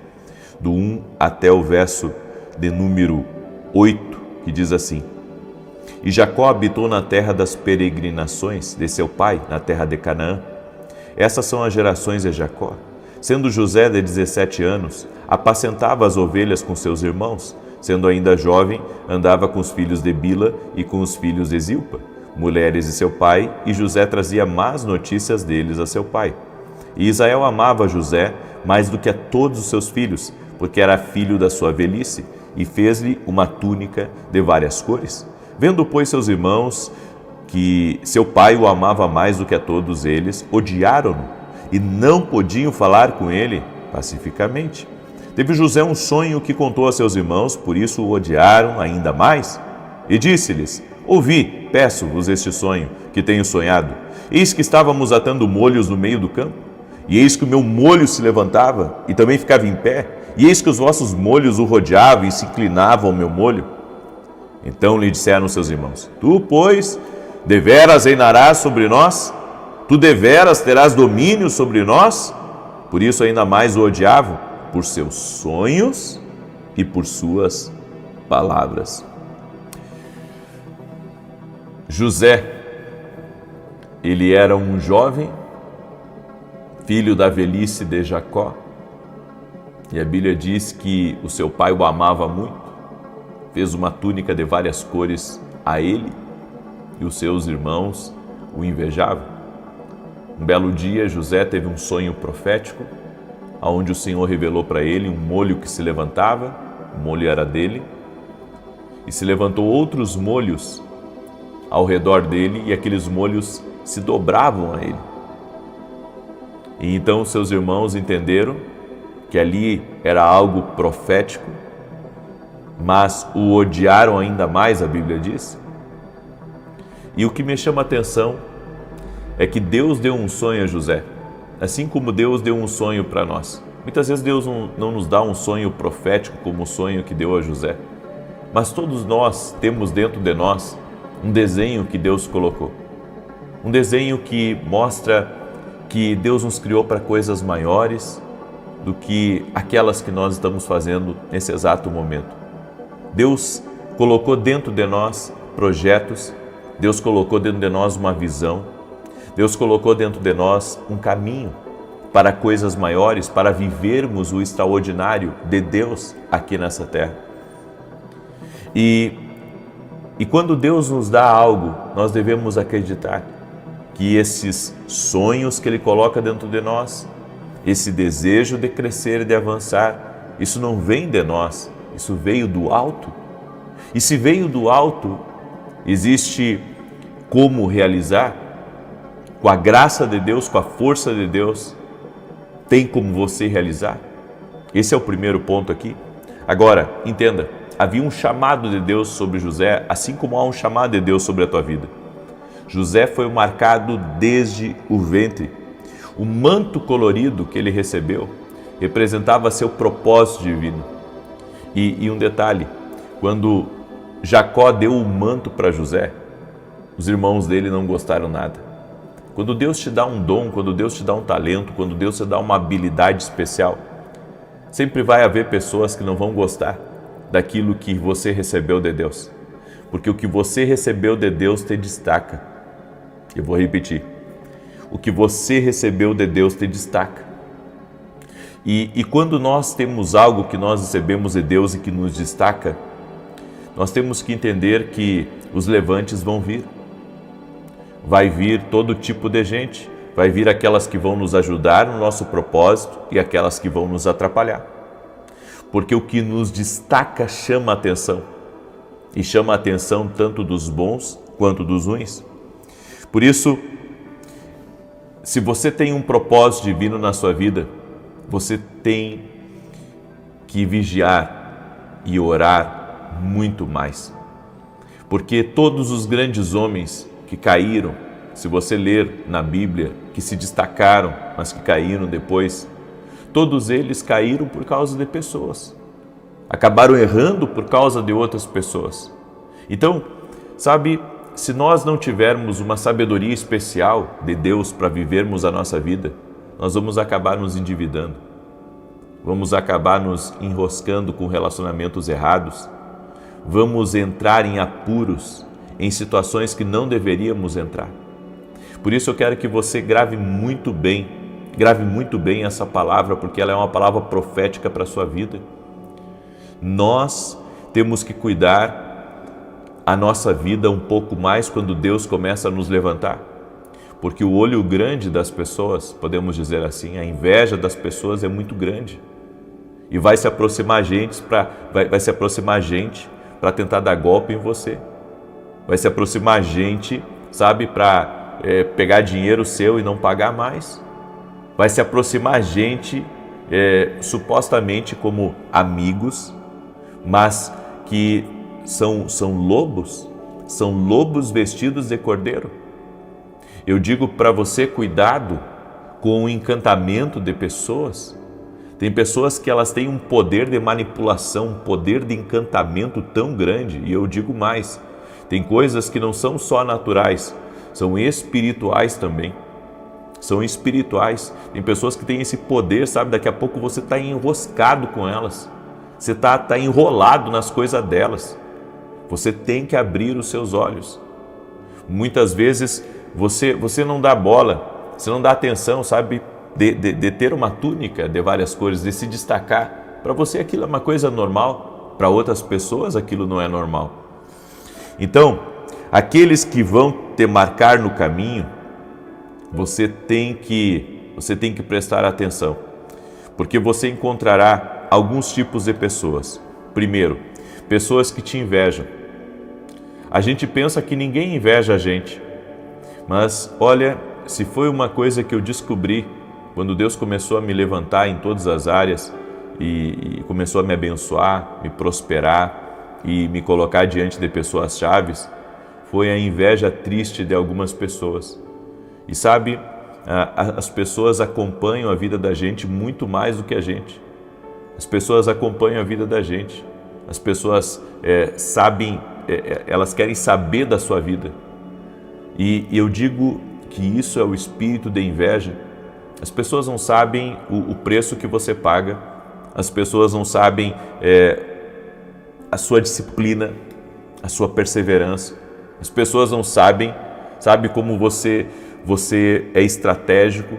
Speaker 1: do 1 até o verso de número 8, que diz assim: E Jacó habitou na terra das peregrinações de seu pai, na terra de Canaã. Essas são as gerações de Jacó. Sendo José de 17 anos, apacentava as ovelhas com seus irmãos. Sendo ainda jovem, andava com os filhos de Bila e com os filhos de Zilpa, mulheres de seu pai, e José trazia más notícias deles a seu pai. E Israel amava José mais do que a todos os seus filhos, porque era filho da sua velhice, e fez-lhe uma túnica de várias cores. Vendo, pois, seus irmãos que seu pai o amava mais do que a todos eles, odiaram-no e não podiam falar com ele pacificamente. Teve José um sonho que contou a seus irmãos, por isso o odiaram ainda mais. E disse-lhes: Ouvi, peço-vos este sonho que tenho sonhado. Eis que estávamos atando molhos no meio do campo, e eis que o meu molho se levantava e também ficava em pé, e eis que os vossos molhos o rodeavam e se inclinavam ao meu molho. Então lhe disseram seus irmãos: Tu, pois, deveras reinarás sobre nós? Tu deveras terás domínio sobre nós? Por isso ainda mais o odiavam, por seus sonhos e por suas palavras. José, ele era um jovem, filho da velhice de Jacó, e a Bíblia diz que o seu pai o amava muito, fez uma túnica de várias cores a ele, e os seus irmãos o invejavam. Um belo dia, José teve um sonho profético, onde o Senhor revelou para ele um molho que se levantava, o molho era dele, e se levantou outros molhos ao redor dele, e aqueles molhos se dobravam a ele. E então seus irmãos entenderam que ali era algo profético, mas o odiaram ainda mais, a Bíblia diz. E o que me chama a atenção é que Deus deu um sonho a José, assim como Deus deu um sonho para nós. Muitas vezes Deus não nos dá um sonho profético como o sonho que deu a José, mas todos nós temos dentro de nós um desenho que Deus colocou. Um desenho que mostra que Deus nos criou para coisas maiores do que aquelas que nós estamos fazendo nesse exato momento. Deus colocou dentro de nós projetos, Deus colocou dentro de nós uma visão, Deus colocou dentro de nós um caminho para coisas maiores, para vivermos o extraordinário de Deus aqui nessa terra. E quando Deus nos dá algo, nós devemos acreditar que esses sonhos que Ele coloca dentro de nós, esse desejo de crescer e de avançar, isso não vem de nós, isso veio do alto. E se veio do alto, existe como realizar, com a graça de Deus, com a força de Deus, tem como você realizar. Esse é o primeiro ponto aqui. Agora, entenda, havia um chamado de Deus sobre José, assim como há um chamado de Deus sobre a tua vida. José foi marcado desde o ventre. O manto colorido que ele recebeu representava seu propósito divino. E um detalhe, quando Jacó deu o manto para José, os irmãos dele não gostaram nada. Quando Deus te dá um dom, quando Deus te dá um talento, quando Deus te dá uma habilidade especial, sempre vai haver pessoas que não vão gostar daquilo que você recebeu de Deus. Porque o que você recebeu de Deus te destaca. Eu vou repetir. O que você recebeu de Deus te destaca. E quando nós temos algo que nós recebemos de Deus e que nos destaca, nós temos que entender que os levantes vão vir. Vai vir todo tipo de gente. Vai vir aquelas que vão nos ajudar no nosso propósito e aquelas que vão nos atrapalhar. Porque o que nos destaca chama a atenção. E chama a atenção tanto dos bons quanto dos ruins. Por isso, se você tem um propósito divino na sua vida, você tem que vigiar e orar muito mais. Porque todos os grandes homens que caíram, se você ler na Bíblia, que se destacaram, mas que caíram depois, todos eles caíram por causa de pessoas. Acabaram errando por causa de outras pessoas. Então, sabe, se nós não tivermos uma sabedoria especial de Deus para vivermos a nossa vida, nós vamos acabar nos endividando. Vamos acabar nos enroscando com relacionamentos errados. Vamos entrar em apuros, em situações que não deveríamos entrar. Por isso eu quero que você grave muito bem essa palavra, porque ela é uma palavra profética para a sua vida. Nós temos que cuidar a nossa vida um pouco mais quando Deus começa a nos levantar. Porque o olho grande das pessoas, podemos dizer assim, a inveja das pessoas é muito grande. E vai se aproximar gente para tentar dar golpe em você. Vai se aproximar gente, sabe, para pegar dinheiro seu e não pagar mais. Vai se aproximar gente supostamente como amigos, mas que são lobos vestidos de cordeiro. Eu digo para você, cuidado com o encantamento de pessoas. Tem pessoas que elas têm um poder de manipulação, um poder de encantamento tão grande, e eu digo mais, tem coisas que não são só naturais, são espirituais também. São espirituais. Tem pessoas que têm esse poder, sabe? Daqui a pouco você está enroscado com elas. Você está enrolado nas coisas delas. Você tem que abrir os seus olhos. Muitas vezes você não dá bola, você não dá atenção, sabe? De ter uma túnica de várias cores, de se destacar. Para você aquilo é uma coisa normal, para outras pessoas aquilo não é normal. Então, aqueles que vão te marcar no caminho, você tem que prestar atenção, porque você encontrará alguns tipos de pessoas. Primeiro, pessoas que te invejam. A gente pensa que ninguém inveja a gente, mas olha, se foi uma coisa que eu descobri quando Deus começou a me levantar em todas as áreas e começou a me abençoar, me prosperar e me colocar diante de pessoas chaves, foi a inveja triste de algumas pessoas. E sabe, as pessoas acompanham a vida da gente muito mais do que a gente. As pessoas acompanham a vida da gente. As pessoas sabem, elas querem saber da sua vida. E eu digo que isso é o espírito de inveja. As pessoas não sabem o preço que você paga. As pessoas não sabem a sua disciplina, a sua perseverança. As pessoas não sabem, sabe como você é estratégico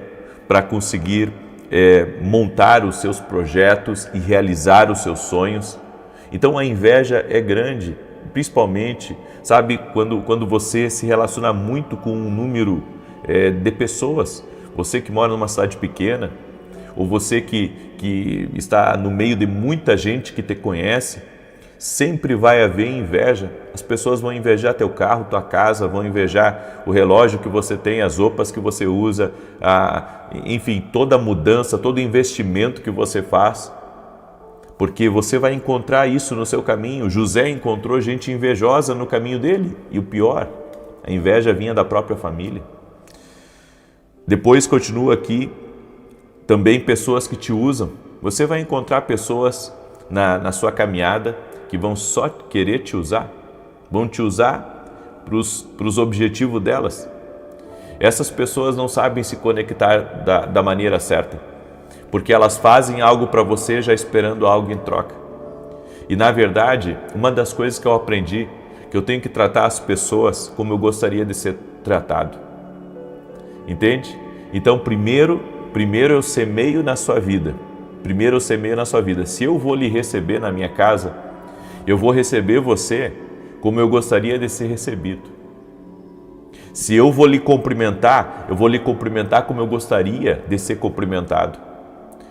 Speaker 1: para conseguir montar os seus projetos e realizar os seus sonhos. Então a inveja é grande, principalmente, sabe, quando você se relaciona muito com um número de pessoas. Você que mora numa cidade pequena, ou você que está no meio de muita gente que te conhece, sempre vai haver inveja. As pessoas vão invejar teu carro, tua casa, vão invejar o relógio que você tem, as roupas que você usa, enfim, toda mudança, todo investimento que você faz, porque você vai encontrar isso no seu caminho. José encontrou gente invejosa no caminho dele, e o pior, a inveja vinha da própria família. Depois continua aqui, também pessoas que te usam. Você vai encontrar pessoas na sua caminhada que vão só querer te usar, vão te usar para os objetivos delas. Essas pessoas não sabem se conectar da maneira certa, porque elas fazem algo para você já esperando algo em troca. E na verdade, uma das coisas que eu aprendi, que eu tenho que tratar as pessoas como eu gostaria de ser tratado. Entende? Então, primeiro eu semeio na sua vida. Primeiro eu semeio na sua vida. Se eu vou lhe receber na minha casa, eu vou receber você como eu gostaria de ser recebido. Se eu vou lhe cumprimentar, eu vou lhe cumprimentar como eu gostaria de ser cumprimentado.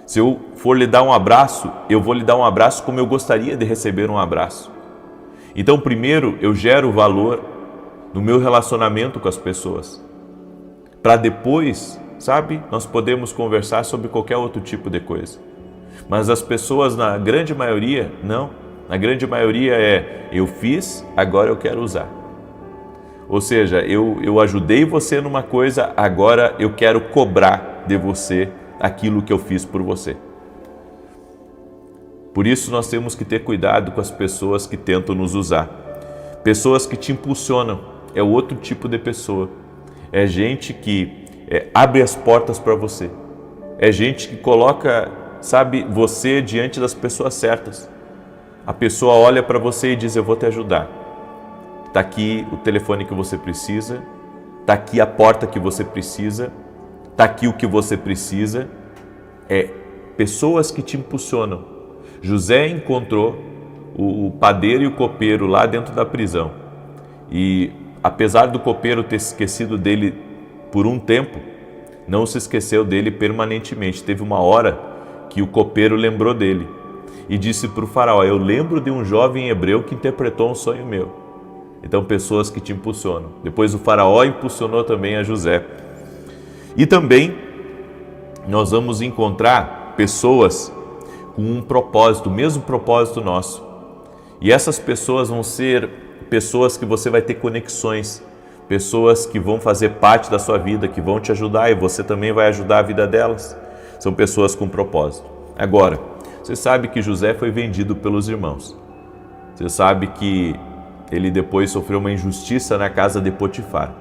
Speaker 1: Se eu for lhe dar um abraço, eu vou lhe dar um abraço como eu gostaria de receber um abraço. Então, primeiro eu gero valor no meu relacionamento com as pessoas, para depois, sabe, nós podemos conversar sobre qualquer outro tipo de coisa. Mas as pessoas, na grande maioria, não. Na grande maioria eu fiz, agora eu quero usar. Ou seja, eu ajudei você numa coisa, agora eu quero cobrar de você aquilo que eu fiz por você. Por isso nós temos que ter cuidado com as pessoas que tentam nos usar. Pessoas que te impulsionam, é outro tipo de pessoa. É gente que abre as portas para você. É gente que coloca, sabe, você diante das pessoas certas. A pessoa olha para você e diz: eu vou te ajudar. Está aqui o telefone que você precisa, está aqui a porta que você precisa, está aqui o que você precisa. Pessoas que te impulsionam. José encontrou o padeiro e o copeiro lá dentro da prisão. E apesar do copeiro ter esquecido dele por um tempo, não se esqueceu dele permanentemente. Teve uma hora que o copeiro lembrou dele e disse para o faraó: eu lembro de um jovem hebreu que interpretou um sonho meu. Então, pessoas que te impulsionam. Depois o faraó impulsionou também a José. E também nós vamos encontrar pessoas com um propósito, o mesmo propósito nosso. E essas pessoas vão ser pessoas que você vai ter conexões, pessoas que vão fazer parte da sua vida, que vão te ajudar, e você também vai ajudar a vida delas. São pessoas com propósito. Agora, você sabe que José foi vendido pelos irmãos. Você sabe que ele depois sofreu uma injustiça na casa de Potifar.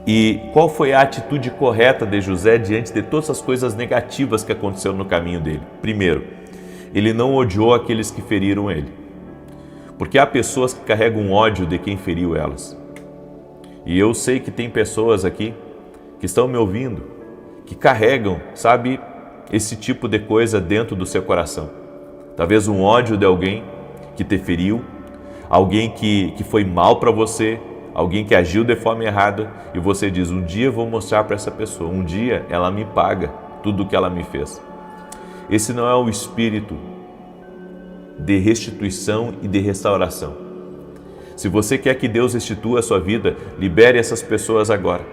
Speaker 1: E qual foi a atitude correta de José diante de todas as coisas negativas que aconteceram no caminho dele? Primeiro, ele não odiou aqueles que feriram ele. Porque há pessoas que carregam ódio de quem feriu elas. E eu sei que tem pessoas aqui que estão me ouvindo, que carregam, sabe, esse tipo de coisa dentro do seu coração. Talvez um ódio de alguém que te feriu, alguém que foi mal para você, alguém que agiu de forma errada, e você diz: um dia eu vou mostrar para essa pessoa, um dia ela me paga tudo o que ela me fez. Esse não é o espírito de restituição e de restauração. Se você quer que Deus restitua a sua vida, libere essas pessoas agora.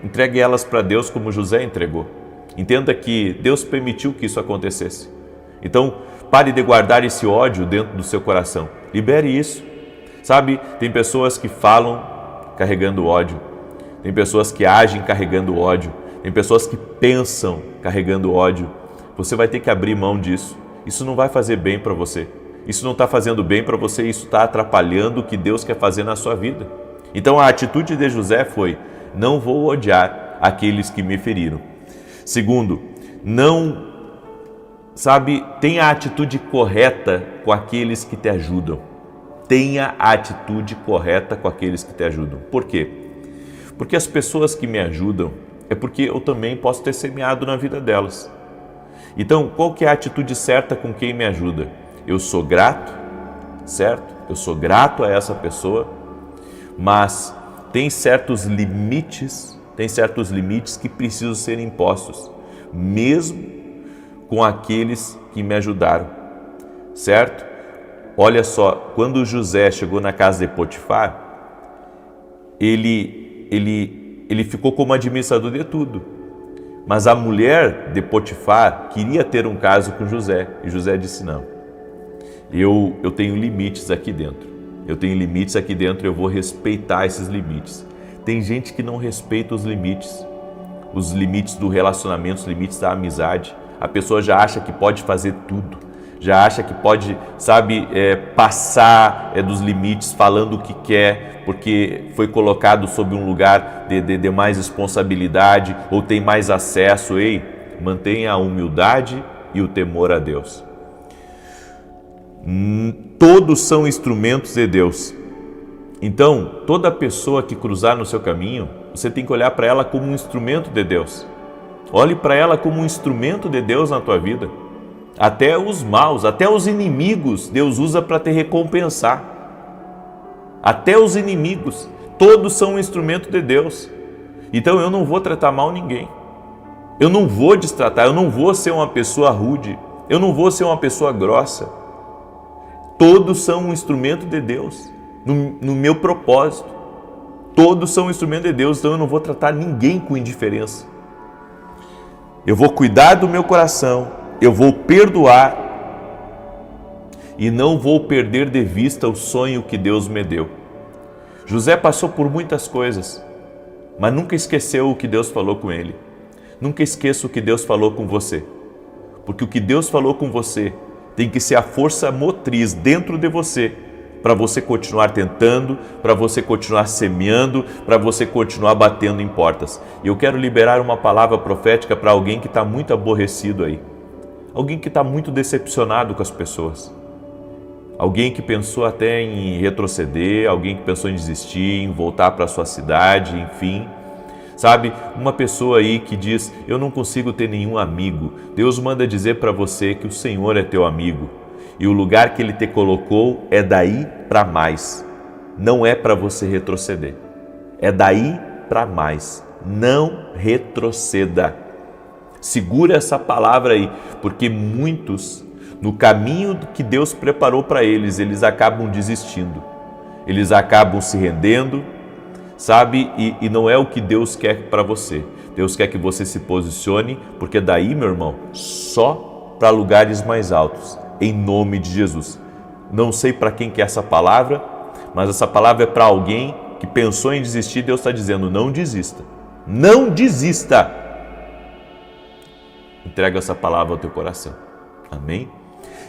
Speaker 1: Entregue elas para Deus como José entregou. Entenda que Deus permitiu que isso acontecesse. Então, pare de guardar esse ódio dentro do seu coração. Libere isso. Sabe, tem pessoas que falam carregando ódio. Tem pessoas que agem carregando ódio. Tem pessoas que pensam carregando ódio. Você vai ter que abrir mão disso. Isso não vai fazer bem para você. Isso não está fazendo bem para você. Isso está atrapalhando o que Deus quer fazer na sua vida. Então a atitude de José foi: não vou odiar aqueles que me feriram. Segundo, tenha a atitude correta com aqueles que te ajudam. Tenha a atitude correta com aqueles que te ajudam. Por quê? Porque as pessoas que me ajudam é porque eu também posso ter semeado na vida delas. Então, qual que é a atitude certa com quem me ajuda? Eu sou grato, certo? Eu sou grato a essa pessoa, mas tem certos limites tem certos limites que precisam ser impostos, mesmo com aqueles que me ajudaram, certo? Olha só, quando José chegou na casa de Potifar, ele ficou como administrador de tudo. Mas a mulher de Potifar queria ter um caso com José, e José disse não. Eu tenho limites aqui dentro. Eu tenho limites aqui dentro, eu vou respeitar esses limites. Tem gente que não respeita os limites do relacionamento, os limites da amizade. A pessoa já acha que pode fazer tudo, já acha que pode, passar dos limites falando o que quer, porque foi colocado sob um lugar de mais responsabilidade ou tem mais acesso. Ei, mantenha a humildade e o temor a Deus. Todos são instrumentos de Deus. Então, toda pessoa que cruzar no seu caminho, você tem que olhar para ela como um instrumento de Deus. Olhe para ela como um instrumento de Deus na tua vida. Até os maus, até os inimigos, Deus usa para te recompensar. Até os inimigos, todos são um instrumento de Deus. Então eu não vou tratar mal ninguém. Eu não vou destratar, eu não vou ser uma pessoa rude, eu não vou ser uma pessoa grossa. Todos são um instrumento de Deus, no meu propósito. Todos são um instrumento de Deus, então eu não vou tratar ninguém com indiferença. Eu vou cuidar do meu coração, eu vou perdoar e não vou perder de vista o sonho que Deus me deu. José passou por muitas coisas, mas nunca esqueceu o que Deus falou com ele. Nunca esqueça o que Deus falou com você, porque o que Deus falou com você tem que ser a força motriz dentro de você, para você continuar tentando, para você continuar semeando, para você continuar batendo em portas. E eu quero liberar uma palavra profética para alguém que está muito aborrecido aí. Alguém que está muito decepcionado com as pessoas. Alguém que pensou até em retroceder, alguém que pensou em desistir, em voltar para a sua cidade, enfim. Sabe, uma pessoa aí que diz, eu não consigo ter nenhum amigo. Deus manda dizer para você que o Senhor é teu amigo. E o lugar que Ele te colocou é daí para mais. Não é para você retroceder. É daí para mais. Não retroceda. Segura essa palavra aí, porque muitos, no caminho que Deus preparou para eles, eles acabam desistindo. Eles acabam se rendendo, sabe? E não é o que Deus quer para você. Deus quer que você se posicione, porque daí, meu irmão, só para lugares mais altos. Em nome de Jesus. Não sei para quem que é essa palavra, mas essa palavra é para alguém que pensou em desistir. Deus está dizendo, não desista. Não desista. Entrega essa palavra ao teu coração. Amém?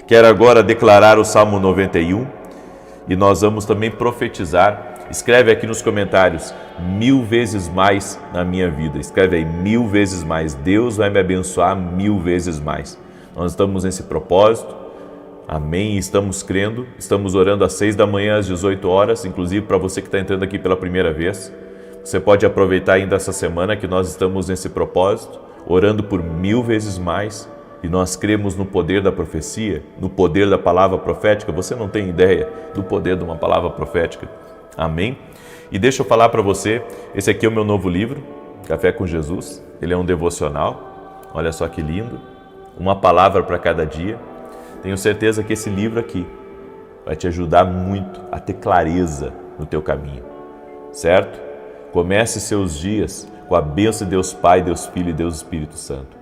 Speaker 1: Quero agora declarar o Salmo 91 e nós vamos também profetizar. Escreve aqui nos comentários, 1000 vezes mais na minha vida. Escreve aí, 1000 vezes mais. Deus vai me abençoar 1000 vezes mais. Nós estamos nesse propósito. Amém, estamos crendo, estamos orando às 6 da manhã, às 18 horas, inclusive para você que está entrando aqui pela primeira vez. Você pode aproveitar ainda essa semana que nós estamos nesse propósito, orando por 1000 vezes mais, e nós cremos no poder da profecia, no poder da palavra profética. Você não tem ideia do poder de uma palavra profética. Amém? E deixa eu falar para você, esse aqui é o meu novo livro, Café com Jesus. Ele é um devocional, olha só que lindo, uma palavra para cada dia. Tenho certeza que esse livro aqui vai te ajudar muito a ter clareza no teu caminho, certo? Comece seus dias com a bênção de Deus Pai, Deus Filho e Deus Espírito Santo.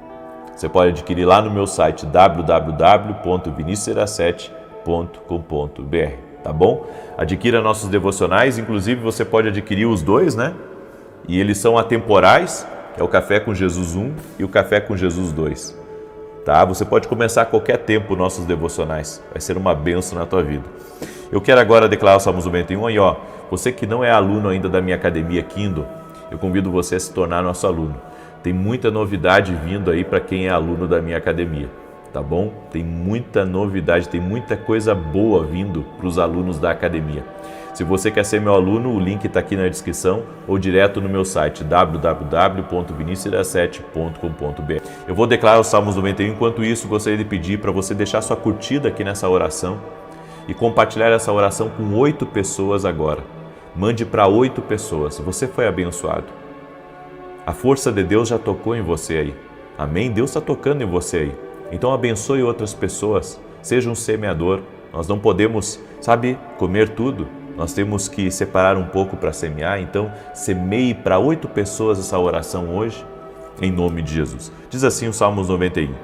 Speaker 1: Você pode adquirir lá no meu site www.vinicius07.com.br, tá bom? Adquira nossos devocionais, inclusive você pode adquirir os dois, né? E eles são atemporais, que é o Café com Jesus 1 e o Café com Jesus 2. Tá? Você pode começar a qualquer tempo nossos devocionais, vai ser uma bênção na tua vida. Eu quero agora declarar o Salmo 91 e você que não é aluno ainda da minha academia Kindle, eu convido você a se tornar nosso aluno. Tem muita novidade vindo aí para quem é aluno da minha academia, tá bom? Tem muita novidade, tem muita coisa boa vindo para os alunos da academia. Se você quer ser meu aluno, o link está aqui na descrição ou direto no meu site www.vinicius07.com.br. Eu vou declarar os Salmos 91. Enquanto isso, gostaria de pedir para você deixar sua curtida aqui nessa oração e compartilhar essa oração com 8 pessoas agora. Mande para 8 pessoas. Você foi abençoado. A força de Deus já tocou em você aí. Amém? Deus está tocando em você aí. Então abençoe outras pessoas. Seja um semeador. Nós não podemos, comer tudo. Nós temos que separar um pouco para semear. Então semeie para 8 pessoas essa oração hoje, em nome de Jesus. Diz assim o Salmos 91.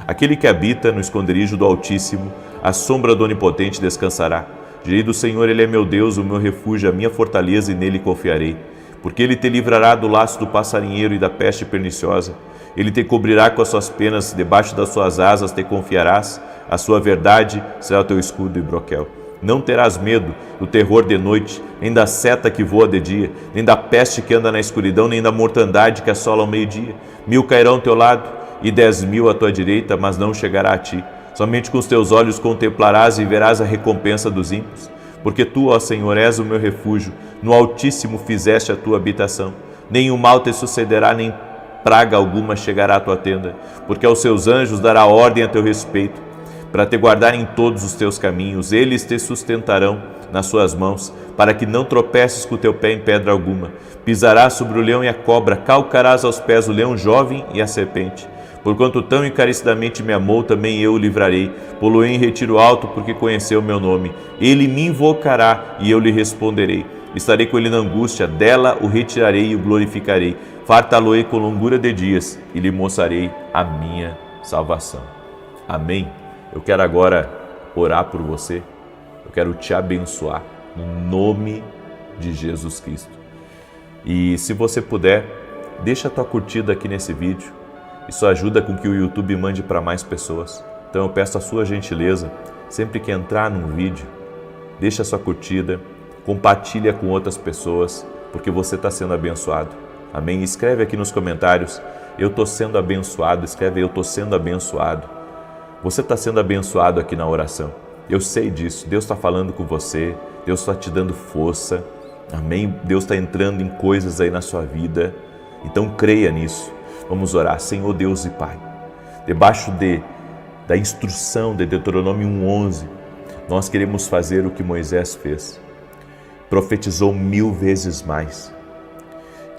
Speaker 1: Aquele que habita no esconderijo do Altíssimo, à sombra do Onipotente descansará. Direi do Senhor, Ele é meu Deus, o meu refúgio, a minha fortaleza, e nele confiarei. Porque Ele te livrará do laço do passarinheiro e da peste perniciosa. Ele te cobrirá com as suas penas, debaixo das suas asas te confiarás. A sua verdade será o teu escudo e broquel. Não terás medo do terror de noite, nem da seta que voa de dia, nem da peste que anda na escuridão, nem da mortandade que assola ao meio-dia. 1000 cairão ao teu lado e 10.000 à tua direita, mas não chegará a ti. Somente com os teus olhos contemplarás e verás a recompensa dos ímpios. Porque tu, ó Senhor, és o meu refúgio, no Altíssimo fizeste a tua habitação. Nenhum mal te sucederá, nem praga alguma chegará à tua tenda, porque aos seus anjos dará ordem a teu respeito, para te guardar em todos os teus caminhos. Eles te sustentarão nas suas mãos, para que não tropeces com o teu pé em pedra alguma. Pisarás sobre o leão e a cobra, calcarás aos pés o leão jovem e a serpente. Porquanto tão encarecidamente me amou, também eu o livrarei. Pô-lo-ei em retiro alto, porque conheceu o meu nome. Ele me invocará e eu lhe responderei. Estarei com ele na angústia, dela o retirarei e o glorificarei. Fartá-lo-ei com longura de dias e lhe mostrarei a minha salvação. Amém? Eu quero agora orar por você. Eu quero te abençoar no nome de Jesus Cristo. E se você puder, deixa a tua curtida aqui nesse vídeo. Isso ajuda com que o YouTube mande para mais pessoas. Então eu peço a sua gentileza, sempre que entrar num vídeo, deixa a sua curtida, compartilha com outras pessoas, porque você está sendo abençoado. Amém? Escreve aqui nos comentários, eu estou sendo abençoado. Escreve, eu estou sendo abençoado. Você está sendo abençoado aqui na oração. Eu sei disso. Deus está falando com você. Deus está te dando força. Amém? Deus está entrando em coisas aí na sua vida. Então creia nisso. Vamos orar. Senhor Deus e Pai, debaixo da instrução de Deuteronômio 1:11, nós queremos fazer o que Moisés fez. Profetizou 1000 vezes mais,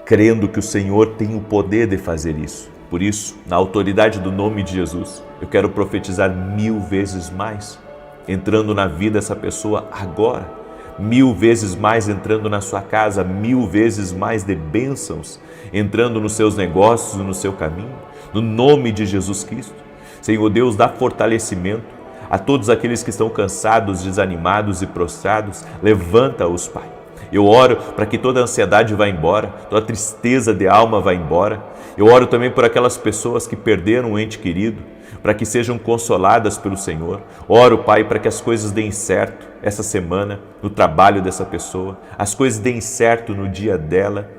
Speaker 1: crendo que o Senhor tem o poder de fazer isso. Por isso, na autoridade do nome de Jesus, eu quero profetizar 1000 vezes mais, entrando na vida dessa pessoa agora. 1000 vezes mais entrando na sua casa, 1000 vezes mais de bênçãos, entrando nos seus negócios, no seu caminho, no nome de Jesus Cristo. Senhor Deus, dá fortalecimento a todos aqueles que estão cansados, desanimados e prostrados. Levanta-os, Pai. Eu oro para que toda ansiedade vá embora, toda tristeza de alma vá embora. Eu oro também por aquelas pessoas que perderam um ente querido, para que sejam consoladas pelo Senhor. Oro, Pai, para que as coisas deem certo essa semana, no trabalho dessa pessoa, as coisas deem certo no dia dela,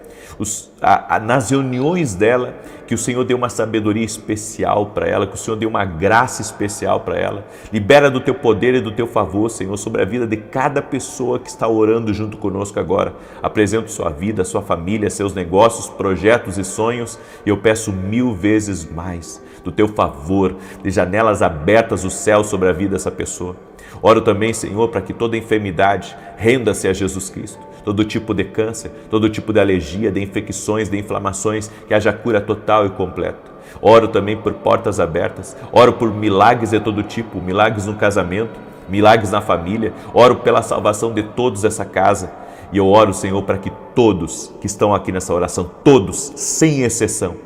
Speaker 1: nas reuniões dela, que o Senhor dê uma sabedoria especial para ela, que o Senhor dê uma graça especial para ela. Libera do teu poder e do teu favor, Senhor, sobre a vida de cada pessoa que está orando junto conosco agora. Apresento sua vida, sua família, seus negócios, projetos e sonhos, e eu peço 1000 vezes mais do teu favor, de janelas abertas do céu sobre a vida dessa pessoa. Oro também, Senhor, para que toda enfermidade renda-se a Jesus Cristo. Todo tipo de câncer, todo tipo de alergia, de infecções, de inflamações, que haja cura total e completa. Oro também por portas abertas, oro por milagres de todo tipo, milagres no casamento, milagres na família, oro pela salvação de todos essa casa. E eu oro, Senhor, para que todos que estão aqui nessa oração, todos, sem exceção,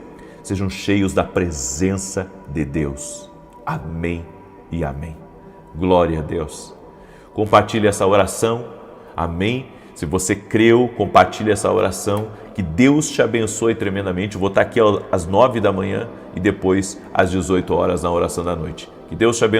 Speaker 1: sejam cheios da presença de Deus. Amém e amém. Glória a Deus. Compartilhe essa oração. Amém. Se você creu, compartilhe essa oração. Que Deus te abençoe tremendamente. Eu vou estar aqui às 9 da manhã e depois às 18 horas na oração da noite. Que Deus te abençoe.